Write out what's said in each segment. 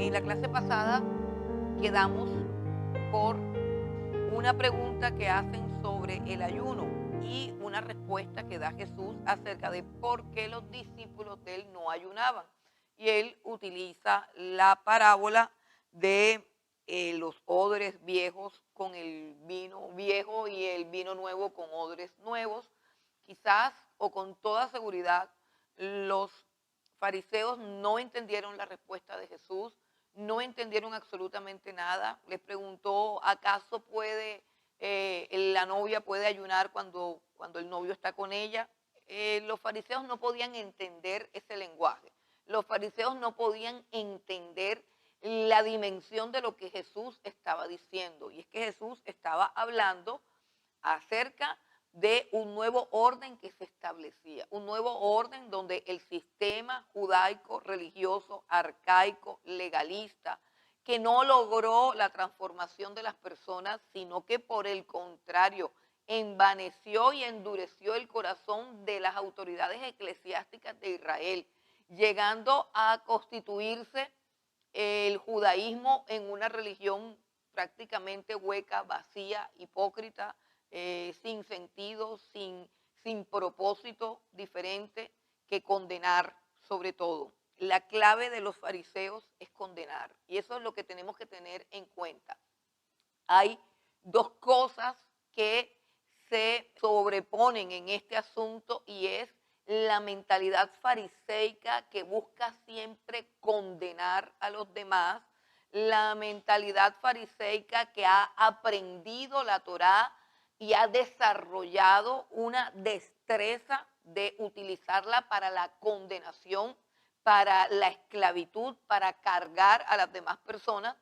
En la clase pasada quedamos por una pregunta que hacen sobre el ayuno y una respuesta que da Jesús acerca de por qué los discípulos de él no ayunaban. Y él utiliza la parábola de los odres viejos con el vino viejo y el vino nuevo con odres nuevos. Quizás o con toda seguridad los fariseos no entendieron la respuesta de Jesús, no entendieron absolutamente nada. Les preguntó, ¿acaso la novia puede ayunar cuando el novio está con ella? Los fariseos no podían entender ese lenguaje. Los fariseos no podían entender la dimensión de lo que Jesús estaba diciendo. Y es que Jesús estaba hablando acerca de un nuevo orden que se establecía, un nuevo orden donde el sistema judaico, religioso, arcaico, legalista, que no logró la transformación de las personas, sino que por el contrario, envaneció y endureció el corazón de las autoridades eclesiásticas de Israel, llegando a constituirse el judaísmo en una religión prácticamente hueca, vacía, hipócrita, sin sentido, sin propósito diferente que condenar sobre todo. La clave de los fariseos es condenar y eso es lo que tenemos que tener en cuenta. Hay dos cosas que se sobreponen en este asunto y es la mentalidad fariseica que busca siempre condenar a los demás, la mentalidad fariseica que ha aprendido la Torá y ha desarrollado una destreza de utilizarla para la condenación, para la esclavitud, para cargar a las demás personas,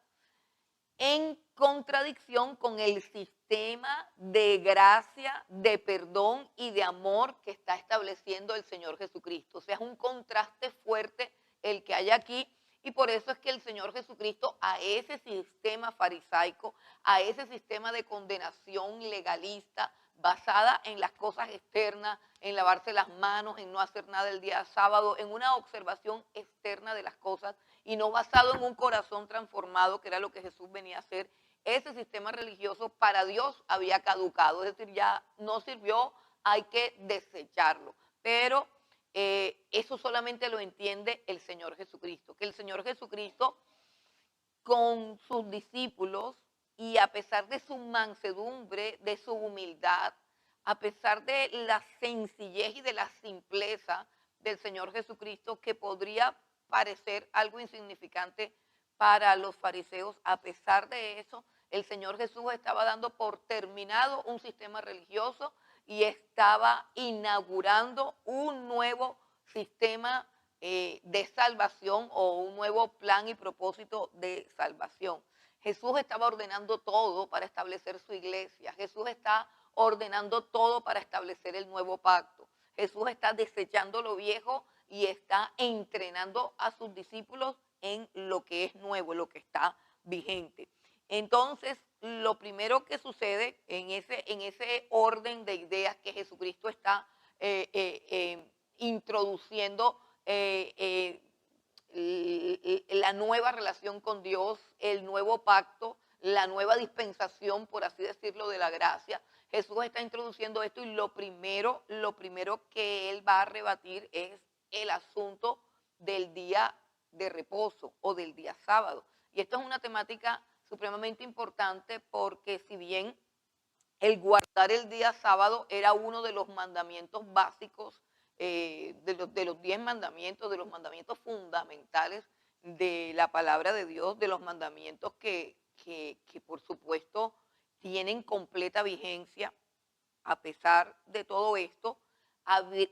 en contradicción con el sistema de gracia, de perdón y de amor que está estableciendo el Señor Jesucristo. O sea, es un contraste fuerte el que hay aquí y por eso es que el Señor Jesucristo a ese sistema farisaico, a ese sistema de condenación legalista basada en las cosas externas, en lavarse las manos, en no hacer nada el día sábado, en una observación externa de las cosas y no basado en un corazón transformado, que era lo que Jesús venía a hacer, ese sistema religioso para Dios había caducado, es decir, ya no sirvió, hay que desecharlo. Pero eso solamente lo entiende el Señor Jesucristo, que el Señor Jesucristo con sus discípulos y a pesar de su mansedumbre, de su humildad, a pesar de la sencillez y de la simpleza del Señor Jesucristo, que podría parecer algo insignificante para los fariseos, a pesar de eso, el Señor Jesús estaba dando por terminado un sistema religioso y estaba inaugurando un nuevo sistema de salvación o un nuevo plan y propósito de salvación. Jesús estaba ordenando todo para establecer su iglesia. Jesús está ordenando todo para establecer el nuevo pacto. Jesús está desechando lo viejo y está entrenando a sus discípulos en lo que es nuevo, lo que está vigente. Entonces, lo primero que sucede en ese orden de ideas que Jesucristo está introduciendo la nueva relación con Dios, el nuevo pacto, la nueva dispensación, por así decirlo, de la gracia. Jesús está introduciendo esto y lo primero que él va a rebatir es el asunto del día de reposo o del día sábado. Y esto es una temática supremamente importante porque si bien el guardar el día sábado era uno de los mandamientos básicos, de los 10 mandamientos, de los mandamientos fundamentales de la palabra de Dios, de los mandamientos que por supuesto tienen completa vigencia. A pesar de todo esto,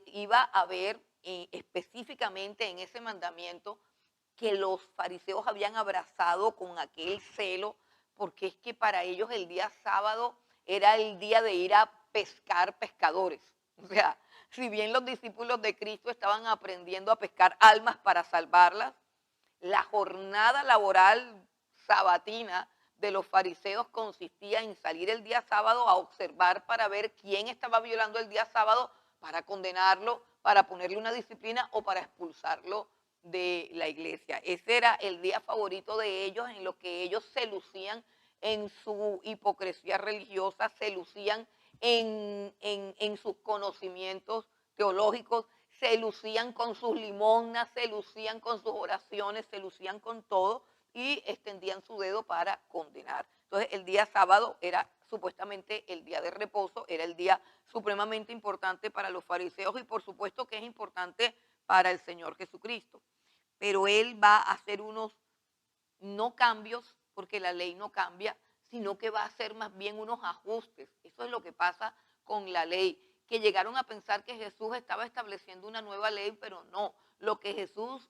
iba a haber específicamente en ese mandamiento que los fariseos habían abrazado con aquel celo, porque es que para ellos el día sábado era el día de ir a pescar pescadores. O sea, si bien los discípulos de Cristo estaban aprendiendo a pescar almas para salvarlas, la jornada laboral sabatina de los fariseos consistía en salir el día sábado a observar para ver quién estaba violando el día sábado, para condenarlo, para ponerle una disciplina o para expulsarlo de la iglesia. Ese era el día favorito de ellos, en lo que ellos se lucían en su hipocresía religiosa, se lucían en sus conocimientos teológicos, se lucían con sus limosnas, se lucían con sus oraciones, se lucían con todo y extendían su dedo para condenar. Entonces el día sábado era supuestamente el día de reposo, era el día supremamente importante para los fariseos y por supuesto que es importante para el Señor Jesucristo. Pero Él va a hacer unos no cambios, porque la ley no cambia, sino que va a hacer más bien unos ajustes. Eso es lo que pasa con la ley, que llegaron a pensar que Jesús estaba estableciendo una nueva ley, pero no. Lo que Jesús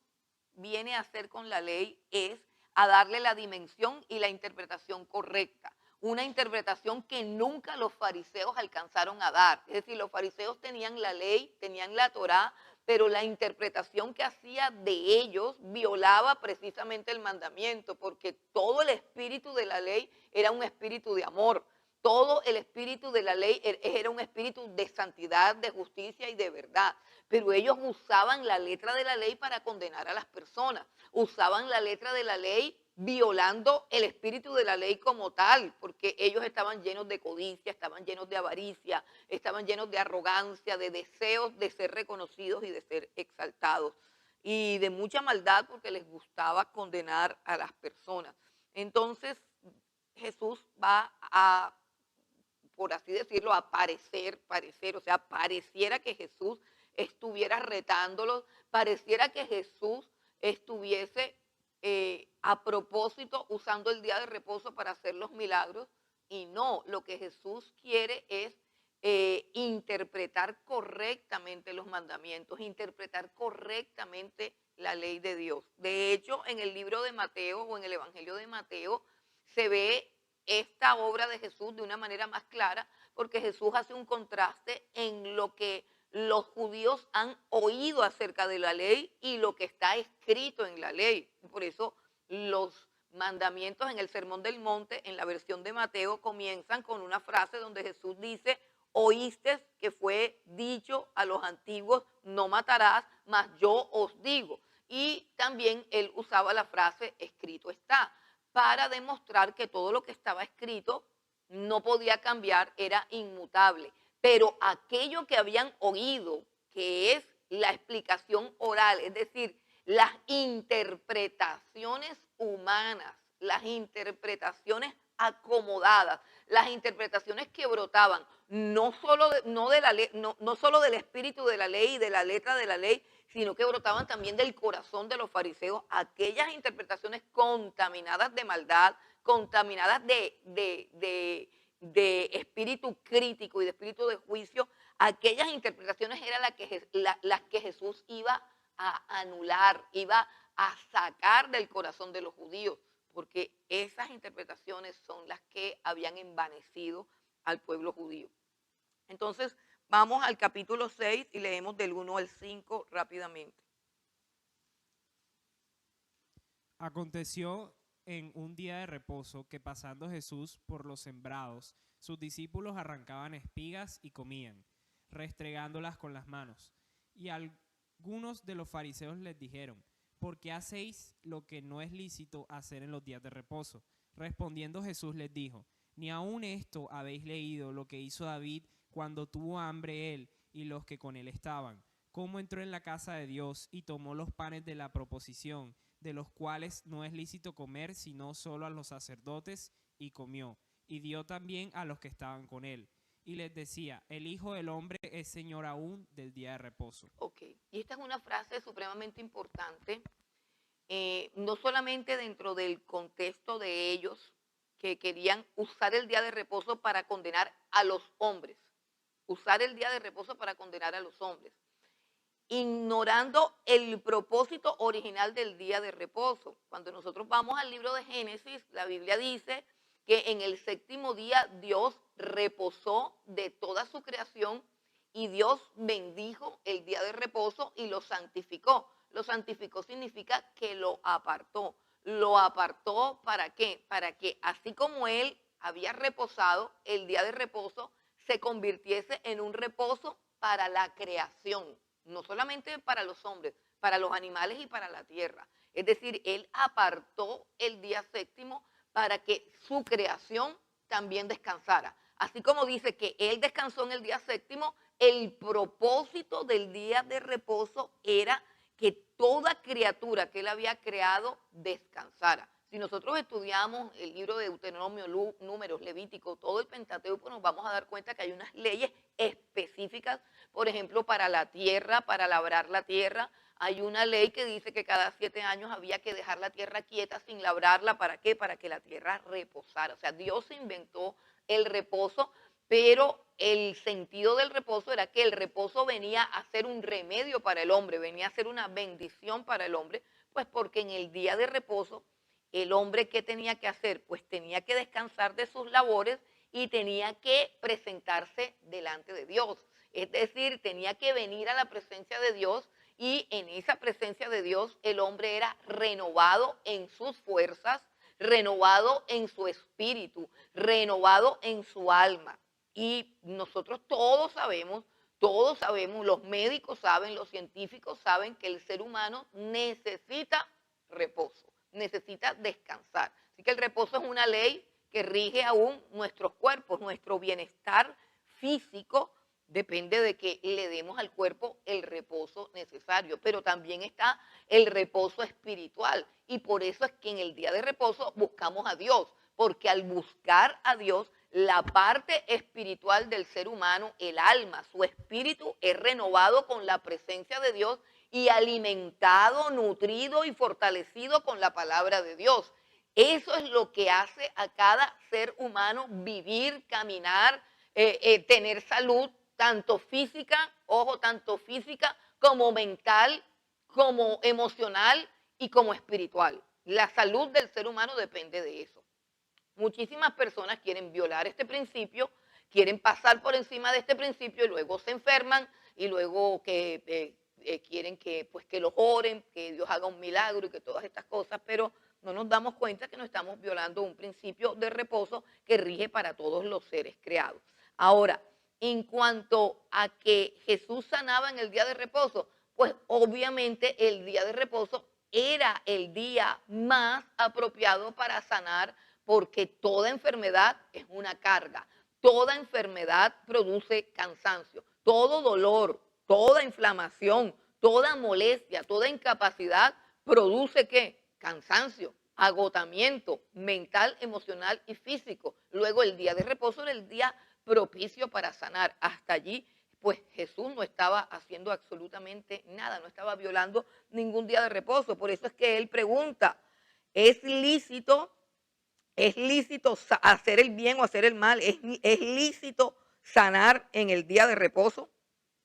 viene a hacer con la ley es a darle la dimensión y la interpretación correcta. Una interpretación que nunca los fariseos alcanzaron a dar. Es decir, los fariseos tenían la ley, tenían la Torá, pero la interpretación que hacía de ellos violaba precisamente el mandamiento, porque todo el espíritu de la ley era un espíritu de amor. Todo el espíritu de la ley era un espíritu de santidad, de justicia y de verdad. Pero ellos usaban la letra de la ley para condenar a las personas. Usaban la letra de la ley violando el espíritu de la ley como tal, porque ellos estaban llenos de codicia, estaban llenos de avaricia, estaban llenos de arrogancia, de deseos de ser reconocidos y de ser exaltados, y de mucha maldad porque les gustaba condenar a las personas. Entonces Jesús va a, por así decirlo, a parecer, o sea, pareciera que Jesús estuviera retándolos, pareciera que Jesús estuviese a propósito usando el día de reposo para hacer los milagros, y no, lo que Jesús quiere es interpretar correctamente los mandamientos, interpretar correctamente la ley de Dios. De hecho, en el libro de Mateo o en el Evangelio de Mateo se ve esta obra de Jesús de una manera más clara, porque Jesús hace un contraste en lo que los judíos han oído acerca de la ley y lo que está escrito en la ley. Por eso los mandamientos en el Sermón del Monte, en la versión de Mateo, comienzan con una frase donde Jesús dice: oíste que fue dicho a los antiguos, no matarás, mas yo os digo. Y también él usaba la frase escrito está, para demostrar que todo lo que estaba escrito no podía cambiar, era inmutable. Pero aquello que habían oído, que es la explicación oral, es decir, las interpretaciones humanas, las interpretaciones acomodadas, las interpretaciones que brotaban no solo, no solo del espíritu de la ley y de la letra de la ley, sino que brotaban también del corazón de los fariseos, aquellas interpretaciones contaminadas de maldad, contaminadas de espíritu crítico y de espíritu de juicio. Aquellas interpretaciones eran las que Jesús iba a anular, iba a sacar del corazón de los judíos, porque esas interpretaciones son las que habían envanecido al pueblo judío. Entonces, vamos al capítulo 6 y leemos del 1 al 5 rápidamente. Aconteció en un día de reposo que, pasando Jesús por los sembrados, sus discípulos arrancaban espigas y comían, restregándolas con las manos. Y algunos de los fariseos les dijeron: ¿por qué hacéis lo que no es lícito hacer en los días de reposo? Respondiendo Jesús les dijo: ni aun esto habéis leído lo que hizo David cuando tuvo hambre él y los que con él estaban, cómo entró en la casa de Dios y tomó los panes de la proposición, de los cuales no es lícito comer sino solo a los sacerdotes, y comió, y dio también a los que estaban con él. Y les decía: el Hijo del Hombre es Señor aún del día de reposo. Ok, y esta es una frase supremamente importante, no solamente dentro del contexto de ellos, que querían usar el día de reposo para condenar a los hombres, usar el día de reposo para condenar a los hombres, ignorando el propósito original del día de reposo. Cuando nosotros vamos al libro de Génesis, la Biblia dice que en el séptimo día Dios reposó de toda su creación y Dios bendijo el día de reposo y lo santificó. Lo santificó significa que lo apartó. ¿Lo apartó para qué? Para que así como Él había reposado, el día de reposo se convirtiese en un reposo para la creación. No solamente para los hombres, para los animales y para la tierra. Es decir, él apartó el día séptimo para que su creación también descansara. Así como dice que él descansó en el día séptimo, el propósito del día de reposo era que toda criatura que él había creado descansara. Si nosotros estudiamos el libro de Deuteronomio, Números, Levítico, todo el Pentateuco, nos vamos a dar cuenta que hay unas leyes específicas, por ejemplo, para la tierra, para labrar la tierra. Hay una ley que dice que cada 7 años había que dejar la tierra quieta sin labrarla. ¿Para qué? Para que la tierra reposara. O sea, Dios inventó el reposo, pero el sentido del reposo era que el reposo venía a ser un remedio para el hombre, venía a ser una bendición para el hombre, pues porque en el día de reposo el hombre, ¿qué tenía que hacer? Pues tenía que descansar de sus labores y tenía que presentarse delante de Dios. Es decir, tenía que venir a la presencia de Dios, y en esa presencia de Dios el hombre era renovado en sus fuerzas, renovado en su espíritu, renovado en su alma. Y nosotros todos sabemos, los médicos saben, los científicos saben que el ser humano necesita reposo, necesita descansar. Así que el reposo es una ley que rige aún nuestros cuerpos, nuestro bienestar físico depende de que le demos al cuerpo el reposo necesario, pero también está el reposo espiritual, y por eso es que en el día de reposo buscamos a Dios, porque al buscar a Dios, la parte espiritual del ser humano, el alma, su espíritu es renovado con la presencia de Dios y alimentado, nutrido y fortalecido con la palabra de Dios. Eso es lo que hace a cada ser humano vivir, caminar, tener salud, tanto física, ojo, tanto física como mental, como emocional y como espiritual. La salud del ser humano depende de eso. Muchísimas personas quieren violar este principio, quieren pasar por encima de este principio y luego se enferman y luego que quieren que, pues, que los oren, que Dios haga un milagro y que todas estas cosas, pero no nos damos cuenta que no estamos violando un principio de reposo que rige para todos los seres creados. Ahora, en cuanto a que Jesús sanaba en el día de reposo, pues obviamente el día de reposo era el día más apropiado para sanar, porque toda enfermedad es una carga, toda enfermedad produce cansancio, todo dolor, toda inflamación, toda molestia, toda incapacidad produce ¿qué? Cansancio, agotamiento mental, emocional y físico. Luego el día de reposo era el día propicio para sanar. Hasta allí, pues Jesús no estaba haciendo absolutamente nada, no estaba violando ningún día de reposo. Por eso es que él pregunta, ¿es lícito hacer el bien o hacer el mal? ¿Es lícito sanar en el día de reposo?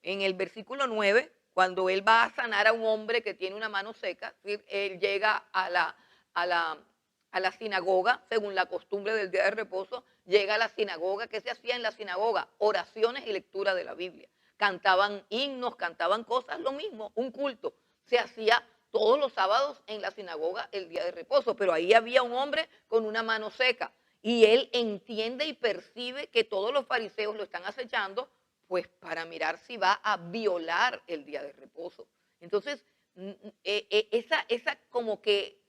En el versículo 9, cuando él va a sanar a un hombre que tiene una mano seca, él llega a la sinagoga, según la costumbre del día de reposo, llega a la sinagoga. ¿Qué se hacía en la sinagoga? Oraciones y lectura de la Biblia. Cantaban himnos, cantaban cosas, lo mismo, un culto. Se hacía todos los sábados en la sinagoga el día de reposo, pero ahí había un hombre con una mano seca y él entiende y percibe que todos los fariseos lo están acechando, pues para mirar si va a violar el día de reposo. Entonces, esa como que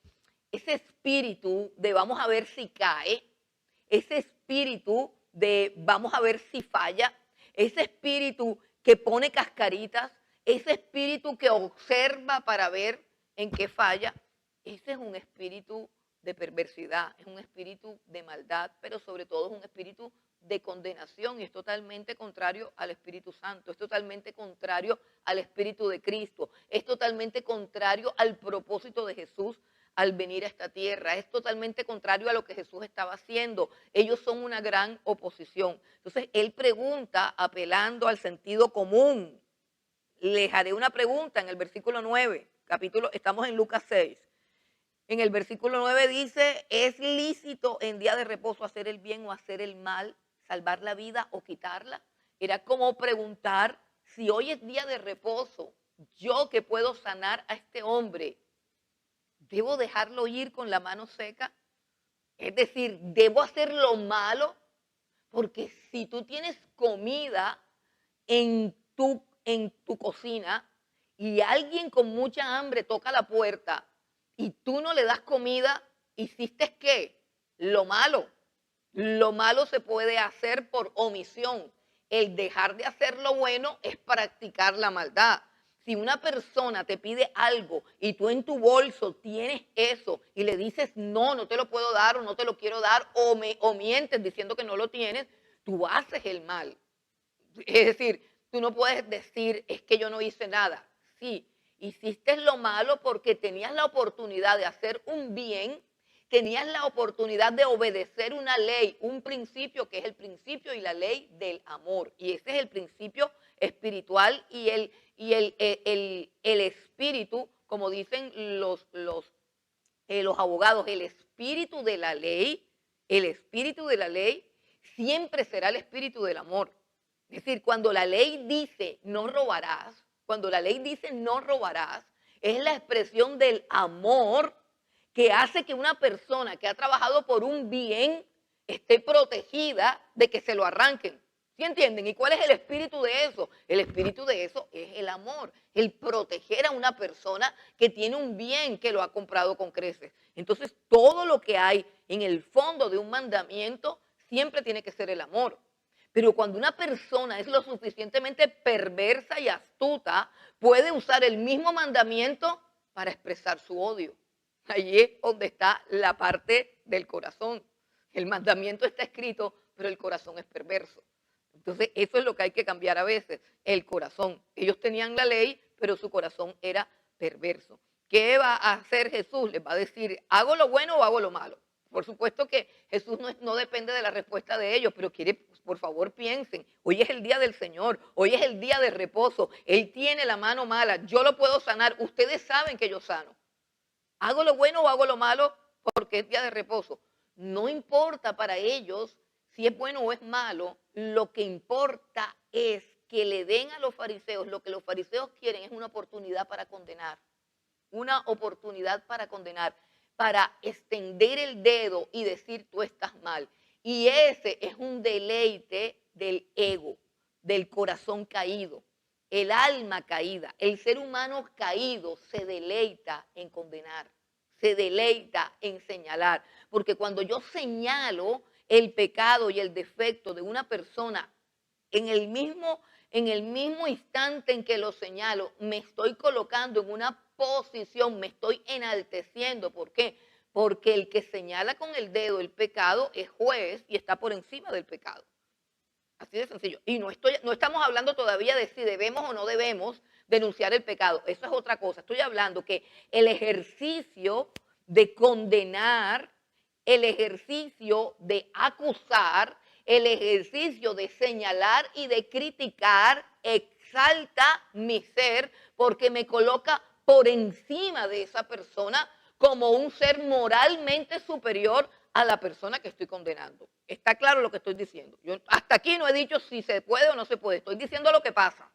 ese espíritu de vamos a ver si cae, ese espíritu de vamos a ver si falla, ese espíritu que pone cascaritas, ese espíritu que observa para ver en qué falla, ese es un espíritu de perversidad, es un espíritu de maldad, pero sobre todo es un espíritu de condenación, y es totalmente contrario al Espíritu Santo, es totalmente contrario al Espíritu de Cristo, es totalmente contrario al propósito de Jesús al venir a esta tierra, es totalmente contrario a lo que Jesús estaba haciendo. Ellos son una gran oposición. Entonces él pregunta apelando al sentido común. Les haré una pregunta en el versículo 9, estamos en Lucas 6. En el versículo 9 dice, ¿es lícito en día de reposo hacer el bien o hacer el mal, salvar la vida o quitarla? Era como preguntar, si hoy es día de reposo, yo que puedo sanar a este hombre, ¿debo dejarlo ir con la mano seca? Es decir, ¿debo hacer lo malo? Porque si tú tienes comida en tu cocina y alguien con mucha hambre toca la puerta y tú no le das comida, ¿hiciste qué? Lo malo. Lo malo se puede hacer por omisión. El dejar de hacer lo bueno es practicar la maldad. Si una persona te pide algo y tú en tu bolso tienes eso y le dices no, no te lo puedo dar o no te lo quiero dar o mientes diciendo que no lo tienes, tú haces el mal. Es decir, tú no puedes decir es que yo no hice nada. Sí, hiciste lo malo porque tenías la oportunidad de hacer un bien, tenías la oportunidad de obedecer una ley, un principio que es el principio y la ley del amor. Y ese es el principio espiritual y el espíritu, como dicen los abogados, el espíritu de la ley siempre será el espíritu del amor. Es decir, cuando la ley dice no robarás, cuando la ley dice no robarás, es la expresión del amor que hace que una persona que ha trabajado por un bien esté protegida de que se lo arranquen. ¿Sí entienden? ¿Y cuál es el espíritu de eso? El espíritu de eso es el amor, el proteger a una persona que tiene un bien que lo ha comprado con creces. Entonces, todo lo que hay en el fondo de un mandamiento siempre tiene que ser el amor. Pero cuando una persona es lo suficientemente perversa y astuta, puede usar el mismo mandamiento para expresar su odio. Allí es donde está la parte del corazón. El mandamiento está escrito, pero el corazón es perverso. Entonces, eso es lo que hay que cambiar a veces, el corazón. Ellos tenían la ley, pero su corazón era perverso. ¿Qué va a hacer Jesús? Les va a decir, ¿hago lo bueno o hago lo malo? Por supuesto que Jesús no depende de la respuesta de ellos, pero quiere, por favor, piensen. Hoy es el día del Señor, hoy es el día de reposo. Él tiene la mano mala, yo lo puedo sanar. Ustedes saben que yo sano. ¿Hago lo bueno o hago lo malo? Porque es día de reposo. No importa para ellos si es bueno o es malo, lo que importa es que le den a los fariseos, lo que los fariseos quieren es una oportunidad para condenar, una oportunidad para condenar, para extender el dedo y decir tú estás mal. Y ese es un deleite del ego, del corazón caído, el alma caída, el ser humano caído se deleita en condenar, se deleita en señalar, porque cuando yo señalo el pecado y el defecto de una persona en el mismo instante en que lo señalo, me estoy colocando en una posición, me estoy enalteciendo. ¿Por qué? Porque el que señala con el dedo el pecado es juez y está por encima del pecado. Así de sencillo. Y no estamos hablando todavía de si debemos o no debemos denunciar el pecado. Eso es otra cosa. Estoy hablando que el ejercicio de condenar, el ejercicio de acusar, el ejercicio de señalar y de criticar exalta mi ser porque me coloca por encima de esa persona como un ser moralmente superior a la persona que estoy condenando. ¿Está claro lo que estoy diciendo? Yo hasta aquí no he dicho si se puede o no se puede. Estoy diciendo lo que pasa.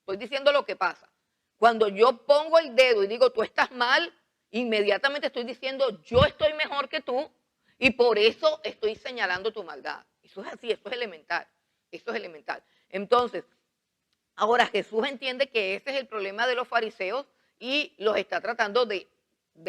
Estoy diciendo lo que pasa. Cuando yo pongo el dedo y digo tú estás mal, inmediatamente estoy diciendo yo estoy mejor que tú y por eso estoy señalando tu maldad. Eso es así, eso es elemental. Eso es elemental. Entonces, ahora Jesús entiende que ese es el problema de los fariseos y los está tratando de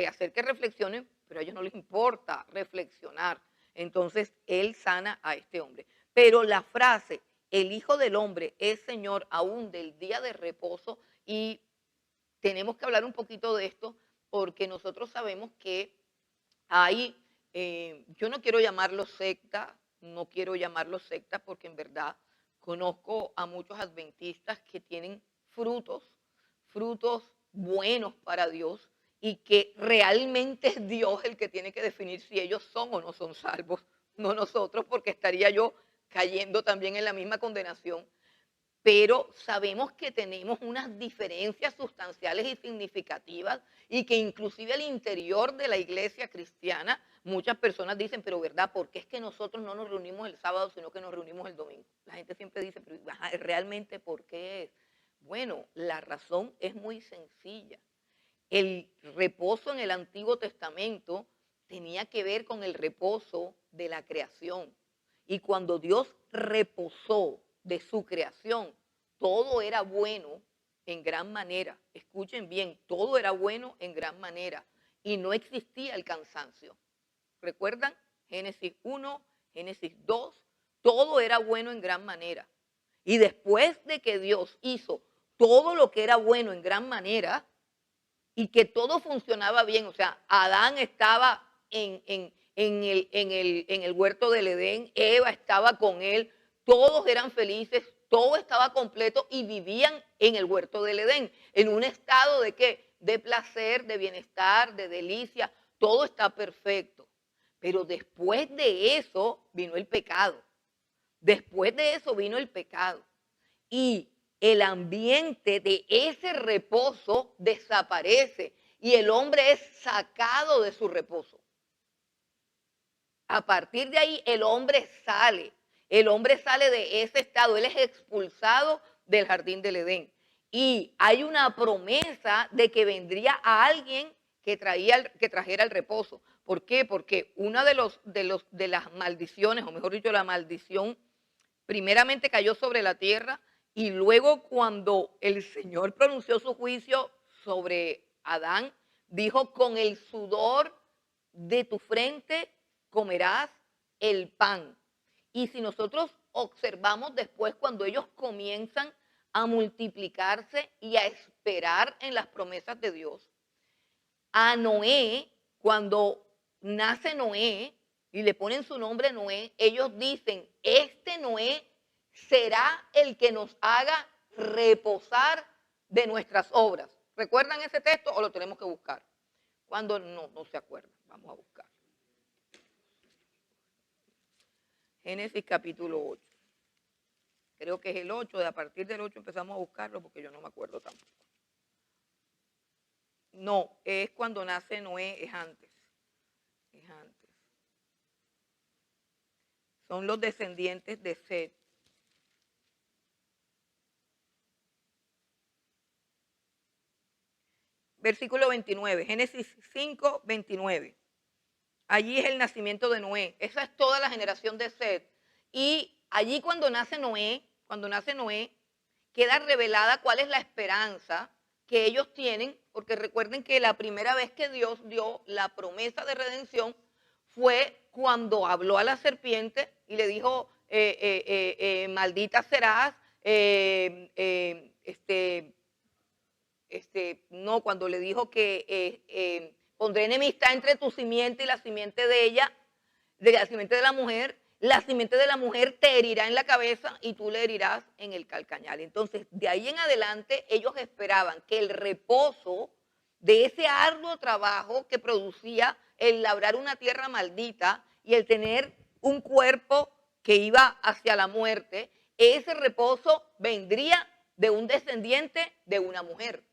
hacer que reflexionen, pero a ellos no les importa reflexionar. Entonces, él sana a este hombre. Pero la frase, el Hijo del Hombre es Señor aún del día de reposo, y tenemos que hablar un poquito de esto porque nosotros sabemos que hay, yo no quiero llamarlo secta, no quiero llamarlo secta porque en verdad conozco a muchos adventistas que tienen frutos buenos para Dios y que realmente es Dios el que tiene que definir si ellos son o no son salvos, no nosotros, porque estaría yo cayendo también en la misma condenación. Pero sabemos que tenemos unas diferencias sustanciales y significativas y que inclusive al interior de la iglesia cristiana muchas personas dicen, pero ¿verdad? ¿Por qué es que nosotros no nos reunimos el sábado sino que nos reunimos el domingo? La gente siempre dice, pero ¿realmente por qué es? Bueno, la razón es muy sencilla. El reposo en el Antiguo Testamento tenía que ver con el reposo de la creación. Y cuando Dios reposó de su creación, todo era bueno en gran manera. Escuchen bien, todo era bueno en gran manera y no existía el cansancio. ¿Recuerdan? Génesis 1, Génesis 2, todo era bueno en gran manera. Y después de que Dios hizo todo lo que era bueno en gran manera y que todo funcionaba bien, o sea, Adán estaba en el huerto del Edén, Eva estaba con él, todos eran felices, todo estaba completo y vivían en el huerto del Edén, en un estado de ¿qué? De placer, de bienestar, de delicia, todo está perfecto. Pero después de eso vino el pecado. Después de eso vino el pecado. Y el ambiente de ese reposo desaparece y el hombre es sacado de su reposo. A partir de ahí el hombre sale de ese estado, él es expulsado del jardín del Edén. Y hay una promesa de que vendría a alguien que trajera el reposo. ¿Por qué? Porque una de las maldiciones, o mejor dicho, la maldición, primeramente cayó sobre la tierra y luego cuando el Señor pronunció su juicio sobre Adán, dijo, con el sudor de tu frente comerás el pan. Y si nosotros observamos después cuando ellos comienzan a multiplicarse y a esperar en las promesas de Dios, a Noé, cuando nace Noé y le ponen su nombre Noé, ellos dicen, este Noé será el que nos haga reposar de nuestras obras. ¿Recuerdan ese texto o lo tenemos que buscar? Cuando no se acuerdan, vamos a buscar. Génesis capítulo 8. Creo que es el 8, de a partir del 8 empezamos a buscarlo porque yo no me acuerdo tampoco. No, es cuando nace Noé, es antes. Es antes. Son los descendientes de Set. Versículo 29, Génesis 5, 29. Allí es el nacimiento de Noé. Esa es toda la generación de Set. Y allí cuando nace Noé, queda revelada cuál es la esperanza que ellos tienen, porque recuerden que la primera vez que Dios dio la promesa de redención fue cuando habló a la serpiente y le dijo, maldita serás, cuando le dijo que pondré enemistad entre tu simiente y la simiente de ella, de la simiente de la simiente de la mujer te herirá en la cabeza y tú le herirás en el calcañar. Entonces, de ahí en adelante, ellos esperaban que el reposo de ese arduo trabajo que producía el labrar una tierra maldita y el tener un cuerpo que iba hacia la muerte, ese reposo vendría de un descendiente de una mujer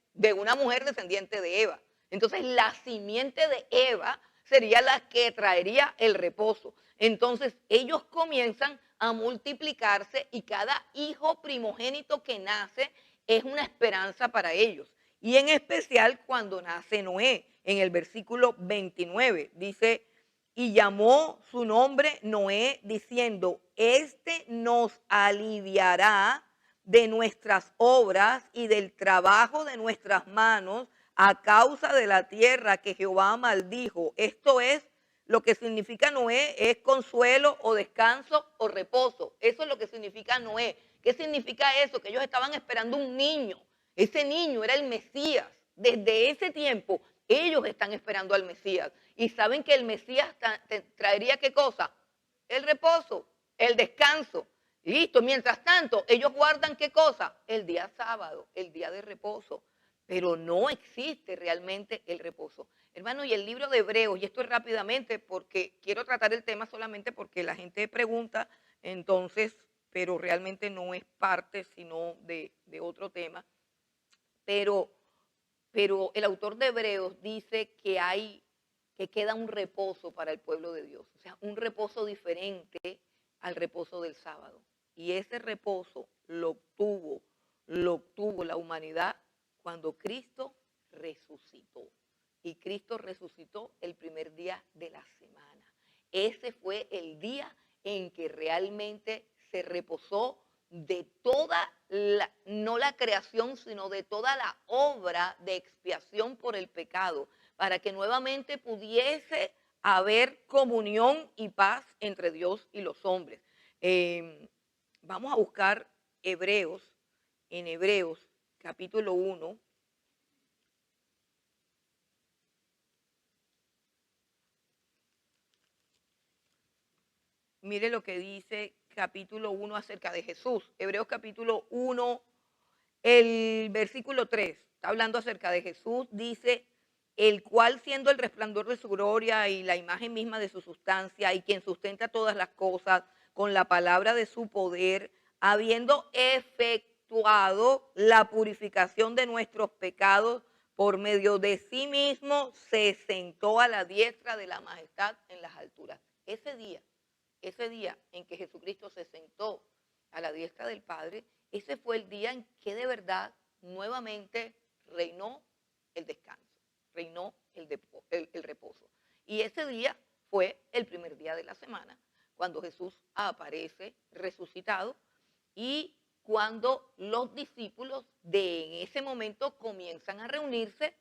descendiente de Eva. Entonces, la simiente de Eva sería la que traería el reposo. Entonces, ellos comienzan a multiplicarse y cada hijo primogénito que nace es una esperanza para ellos. Y en especial cuando nace Noé, en el versículo 29, dice, y llamó su nombre Noé, diciendo, este nos aliviará de nuestras obras y del trabajo de nuestras manos a causa de la tierra que Jehová maldijo. Esto es lo que significa Noé, es consuelo o descanso o reposo. Eso es lo que significa Noé. ¿Qué significa eso? Que ellos estaban esperando un niño. Ese niño era el Mesías. Desde ese tiempo ellos están esperando al Mesías. Y saben que el Mesías traería ¿qué cosa? El reposo, el descanso. Listo, mientras tanto, ellos guardan ¿qué cosa? El día sábado, el día de reposo. Pero no existe realmente el reposo. Hermano, y el libro de Hebreos, y esto es rápidamente porque quiero tratar el tema solamente porque la gente pregunta, entonces, pero realmente no es parte sino de otro tema. Pero el autor de Hebreos dice que queda un reposo para el pueblo de Dios. O sea, un reposo diferente al reposo del sábado. Y ese reposo lo obtuvo la humanidad cuando Cristo resucitó. Y Cristo resucitó el primer día de la semana. Ese fue el día en que realmente se reposó de toda no la creación, sino de toda la obra de expiación por el pecado, para que nuevamente pudiese haber comunión y paz entre Dios y los hombres. Vamos a buscar Hebreos, en Hebreos capítulo 1. Mire lo que dice capítulo 1 acerca de Jesús. Hebreos capítulo 1, el versículo 3. Está hablando acerca de Jesús. Dice, el cual siendo el resplandor de su gloria y la imagen misma de su sustancia y quien sustenta todas las cosas con la palabra de su poder, habiendo efectuado la purificación de nuestros pecados por medio de sí mismo, se sentó a la diestra de la majestad en las alturas. Ese día en que Jesucristo se sentó a la diestra del Padre, ese fue el día en que de verdad nuevamente reinó el descanso, reinó el reposo. Y ese día fue el primer día de la semana, cuando Jesús aparece resucitado y cuando los discípulos de en ese momento comienzan a reunirse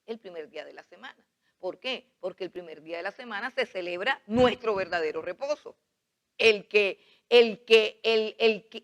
el primer día de la semana. ¿Por qué? Porque el primer día de la semana se celebra nuestro verdadero reposo. El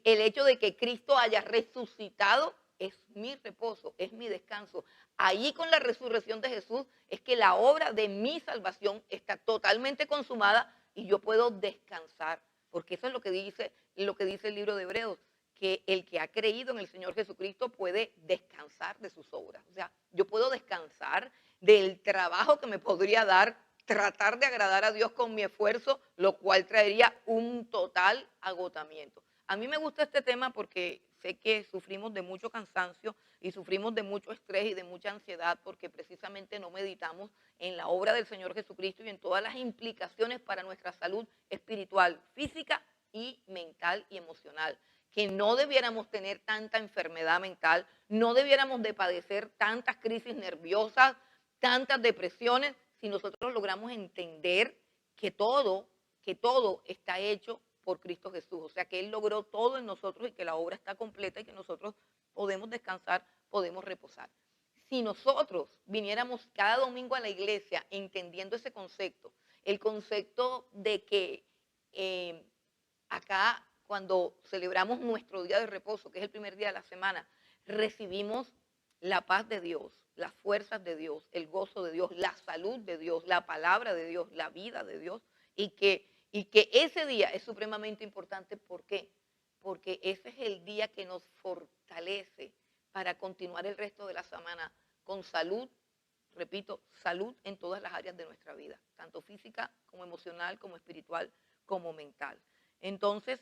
hecho de que Cristo haya resucitado es mi reposo, es mi descanso. Allí con la resurrección de Jesús es que la obra de mi salvación está totalmente consumada y yo puedo descansar, porque eso es lo que dice el libro de Hebreos, que el que ha creído en el Señor Jesucristo puede descansar de sus obras. O sea, yo puedo descansar del trabajo que me podría dar tratar de agradar a Dios con mi esfuerzo, lo cual traería un total agotamiento. A mí me gusta este tema porque sé que sufrimos de mucho cansancio y sufrimos de mucho estrés y de mucha ansiedad porque precisamente no meditamos en la obra del Señor Jesucristo y en todas las implicaciones para nuestra salud espiritual, física y mental y emocional. Que no debiéramos tener tanta enfermedad mental, no debiéramos de padecer tantas crisis nerviosas, tantas depresiones, si nosotros logramos entender que todo está hecho por Cristo Jesús. O sea, que Él logró todo en nosotros y que la obra está completa y que nosotros podemos descansar, podemos reposar. Si nosotros viniéramos cada domingo a la iglesia entendiendo ese concepto, el concepto de que acá cuando celebramos nuestro día de reposo, que es el primer día de la semana, recibimos la paz de Dios, las fuerzas de Dios, el gozo de Dios, la salud de Dios, la palabra de Dios, la vida de Dios, y que ese día es supremamente importante. ¿Por qué? Porque ese es el día que nos fortalece para continuar el resto de la semana con salud, repito, salud en todas las áreas de nuestra vida, tanto física como emocional, como espiritual, como mental. Entonces,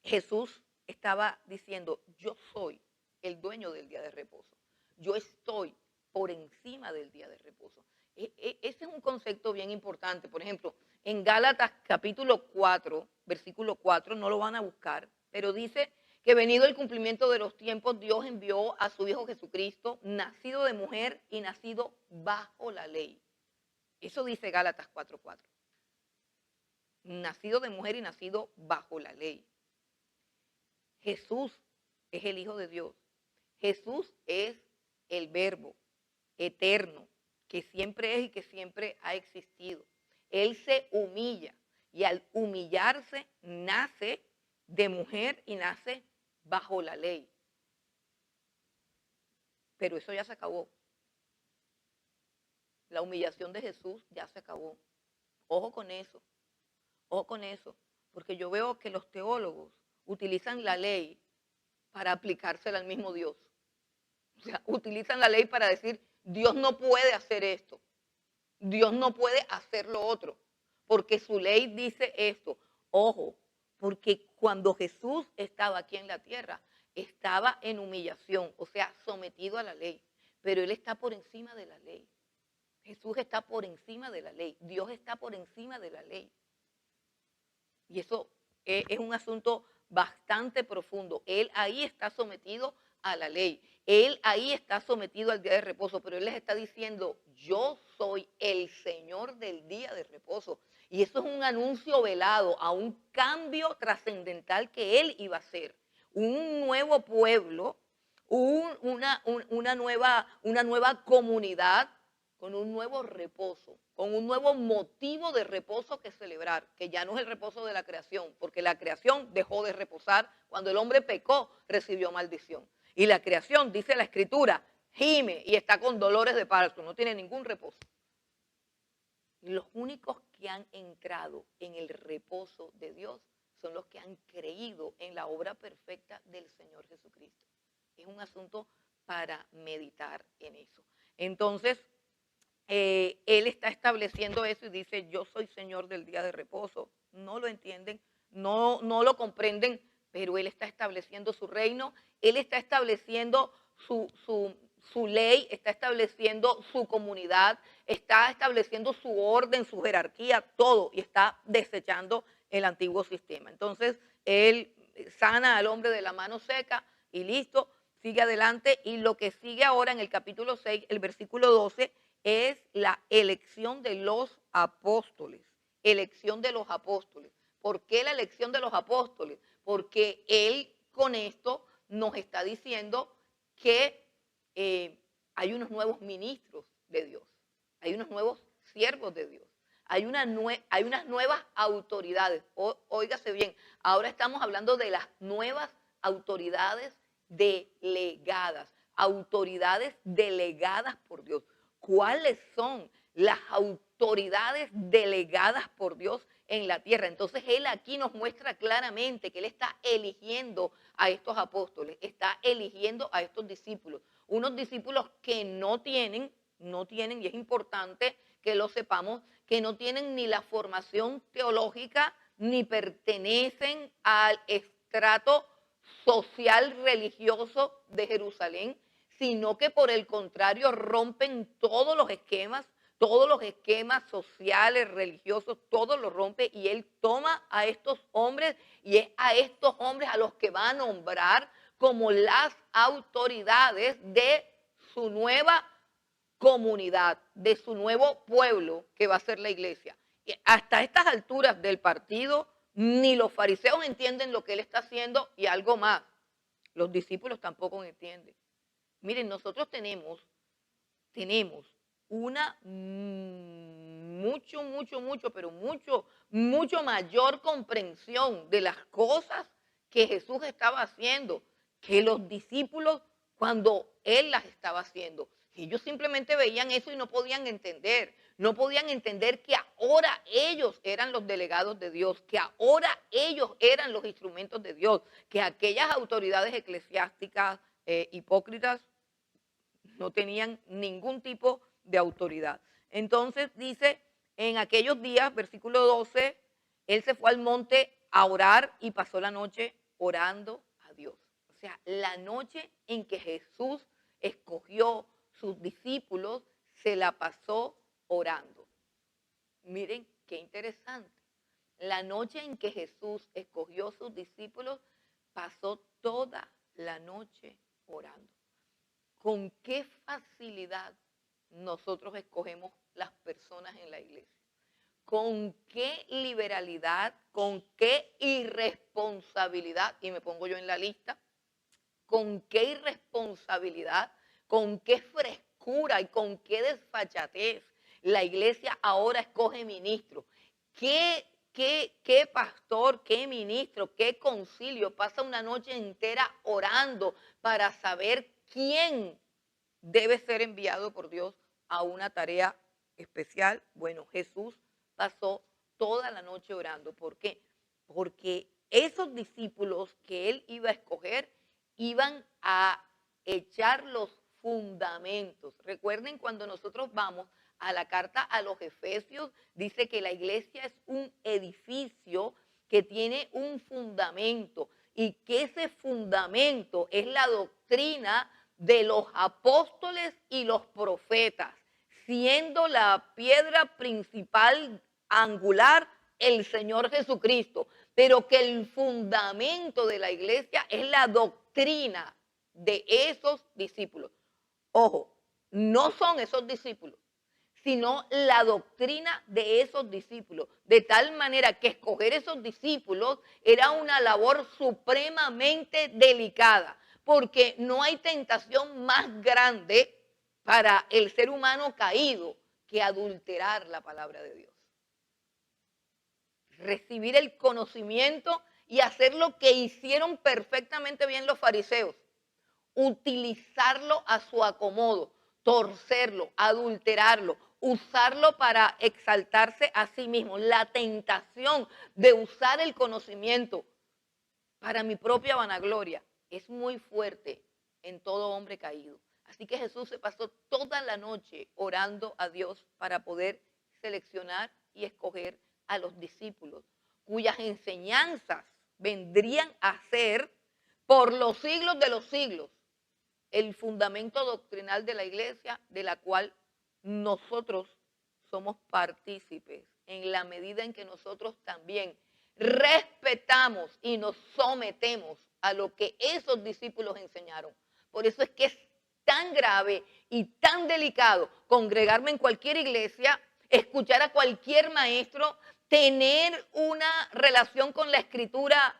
Jesús estaba diciendo, yo soy el dueño del día de reposo. Yo estoy por encima del día de reposo. Ese es un concepto bien importante. Por ejemplo, en Gálatas capítulo 4, versículo 4, no lo van a buscar, pero dice que venido el cumplimiento de los tiempos, Dios envió a su Hijo Jesucristo, nacido de mujer y nacido bajo la ley. Eso dice Gálatas 4:4. Nacido de mujer y nacido bajo la ley. Jesús es el Hijo de Dios. Jesús es el Verbo eterno, que siempre es y que siempre ha existido. Él se humilla y al humillarse nace de mujer y nace bajo la ley. Pero eso ya se acabó. La humillación de Jesús ya se acabó. Ojo con eso, porque yo veo que los teólogos utilizan la ley para aplicársela al mismo Dios. O sea, utilizan la ley para decir, Dios no puede hacer esto, Dios no puede hacer lo otro, porque su ley dice esto. Ojo, porque cuando Jesús estaba aquí en la tierra, estaba en humillación, o sea, sometido a la ley, pero Él está por encima de la ley. Jesús está por encima de la ley, Dios está por encima de la ley. Y eso es un asunto bastante profundo. Él ahí está sometido a la ley. Él ahí está sometido al día de reposo, pero Él les está diciendo, yo soy el Señor del día de reposo. Y eso es un anuncio velado a un cambio trascendental que Él iba a hacer. un nuevo pueblo, una nueva comunidad con un nuevo reposo, con un nuevo motivo de reposo que celebrar, que ya no es el reposo de la creación, porque la creación dejó de reposar cuando el hombre pecó, recibió maldición. Y la creación, dice la Escritura, gime y está con dolores de parto, no tiene ningún reposo. Los únicos que han entrado en el reposo de Dios son los que han creído en la obra perfecta del Señor Jesucristo. Es un asunto para meditar en eso. Entonces, Él está estableciendo eso y dice, yo soy Señor del día de reposo. No lo entienden, no lo comprenden, pero Él está estableciendo su reino, Él está estableciendo su ley, está estableciendo su comunidad, está estableciendo su orden, su jerarquía, todo, y está desechando el antiguo sistema. Entonces, Él sana al hombre de la mano seca y listo, sigue adelante. Y lo que sigue ahora en el capítulo 6, el versículo 12, es la elección de los apóstoles. Elección de los apóstoles. ¿Por qué la elección de los apóstoles? Porque Él con esto nos está diciendo que hay unos nuevos ministros de Dios, hay unos nuevos siervos de Dios, hay unas nuevas autoridades. Óigase bien, ahora estamos hablando de las nuevas autoridades delegadas por Dios. ¿Cuáles son las autoridades delegadas por Dios en la tierra? Entonces Él aquí nos muestra claramente que Él está eligiendo a estos apóstoles, está eligiendo a estos discípulos, unos discípulos que no tienen, y es importante que lo sepamos, que no tienen ni la formación teológica, ni pertenecen al estrato social religioso de Jerusalén, sino que por el contrario rompen todos los esquemas sociales, religiosos, todo lo rompe, y Él toma a estos hombres y es a estos hombres a los que va a nombrar como las autoridades de su nueva comunidad, de su nuevo pueblo que va a ser la iglesia. Y hasta estas alturas del partido, ni los fariseos entienden lo que Él está haciendo, y algo más, los discípulos tampoco entienden. Miren, nosotros tenemos una mucho mayor comprensión de las cosas que Jesús estaba haciendo que los discípulos cuando Él las estaba haciendo. Ellos simplemente veían eso y no podían entender que ahora ellos eran los delegados de Dios, que ahora ellos eran los instrumentos de Dios, que aquellas autoridades eclesiásticas hipócritas no tenían ningún tipo de autoridad. Entonces dice, en aquellos días, versículo 12, Él se fue al monte a orar y pasó la noche orando a Dios. O sea, la noche en que Jesús escogió sus discípulos, se la pasó orando. Miren qué interesante. La noche en que Jesús escogió sus discípulos, pasó toda la noche orando. ¿Con qué facilidad nosotros escogemos las personas en la iglesia? ¿Con qué liberalidad, con qué irresponsabilidad, y me pongo yo en la lista, con qué irresponsabilidad, con qué frescura y con qué desfachatez la iglesia ahora escoge ministros? ¿Qué pastor, qué ministro, qué concilio pasa una noche entera orando para saber quién debe ser enviado por Dios a una tarea especial? Bueno, Jesús pasó toda la noche orando. ¿Por qué? Porque esos discípulos que Él iba a escoger iban a echar los fundamentos. Recuerden, cuando nosotros vamos a la carta a los Efesios, dice que la iglesia es un edificio que tiene un fundamento, y que ese fundamento es la doctrina de los apóstoles y los profetas, siendo la piedra principal angular el Señor Jesucristo, pero que el fundamento de la iglesia es la doctrina de esos discípulos. Ojo, no son esos discípulos, sino la doctrina de esos discípulos. De tal manera que escoger esos discípulos era una labor supremamente delicada, porque no hay tentación más grande para el ser humano caído que adulterar la palabra de Dios. Recibir el conocimiento y hacer lo que hicieron perfectamente bien los fariseos, utilizarlo a su acomodo, torcerlo, adulterarlo, usarlo para exaltarse a sí mismo. La tentación de usar el conocimiento para mi propia vanagloria es muy fuerte en todo hombre caído. Así que Jesús se pasó toda la noche orando a Dios para poder seleccionar y escoger a los discípulos, cuyas enseñanzas vendrían a ser por los siglos de los siglos el fundamento doctrinal de la iglesia, de la cual nosotros somos partícipes en la medida en que nosotros también respetamos y nos sometemos a lo que esos discípulos enseñaron. Por eso es que es tan grave y tan delicado congregarme en cualquier iglesia, escuchar a cualquier maestro, tener una relación con la escritura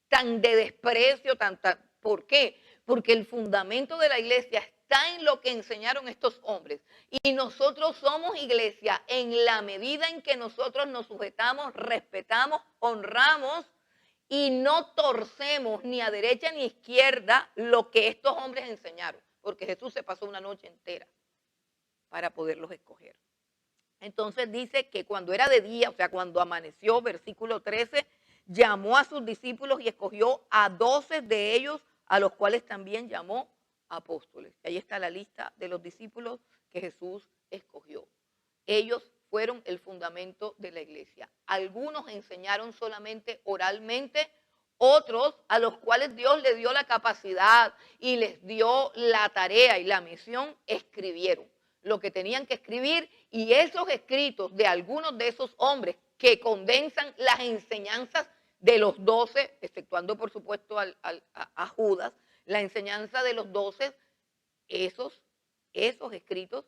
tan de desprecio, ¿por qué? Porque el fundamento de la iglesia está en lo que enseñaron estos hombres. Y nosotros somos iglesia en la medida en que nosotros nos sujetamos, respetamos, honramos y no torcemos ni a derecha ni a izquierda lo que estos hombres enseñaron. Porque Jesús se pasó una noche entera para poderlos escoger. Entonces dice que cuando era de día, o sea, cuando amaneció, versículo 13, llamó a sus discípulos y escogió a 12 de ellos, a los cuales también llamó apóstoles. Ahí está la lista de los discípulos que Jesús escogió. Ellos fueron el fundamento de la iglesia. Algunos enseñaron solamente oralmente, otros a los cuales Dios les dio la capacidad y les dio la tarea y la misión, escribieron lo que tenían que escribir, y esos escritos de algunos de esos hombres que condensan las enseñanzas de los 12, exceptuando por supuesto a Judas, la enseñanza de los 12, esos escritos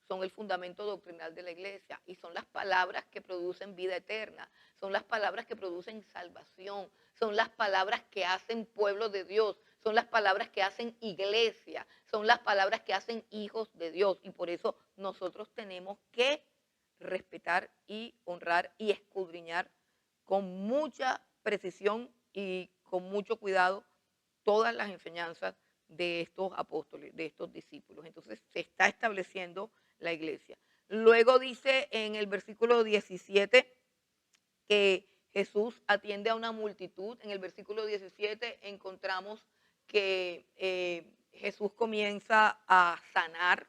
son el fundamento doctrinal de la iglesia y son las palabras que producen vida eterna, son las palabras que producen salvación, son las palabras que hacen pueblo de Dios, son las palabras que hacen iglesia, son las palabras que hacen hijos de Dios. Y por eso nosotros tenemos que respetar y honrar y escudriñar con mucha precisión y con mucho cuidado todas las enseñanzas de estos apóstoles, de estos discípulos. Entonces se está estableciendo la iglesia. Luego dice en el versículo 17 que Jesús atiende a una multitud. En el versículo 17 encontramos que Jesús comienza a sanar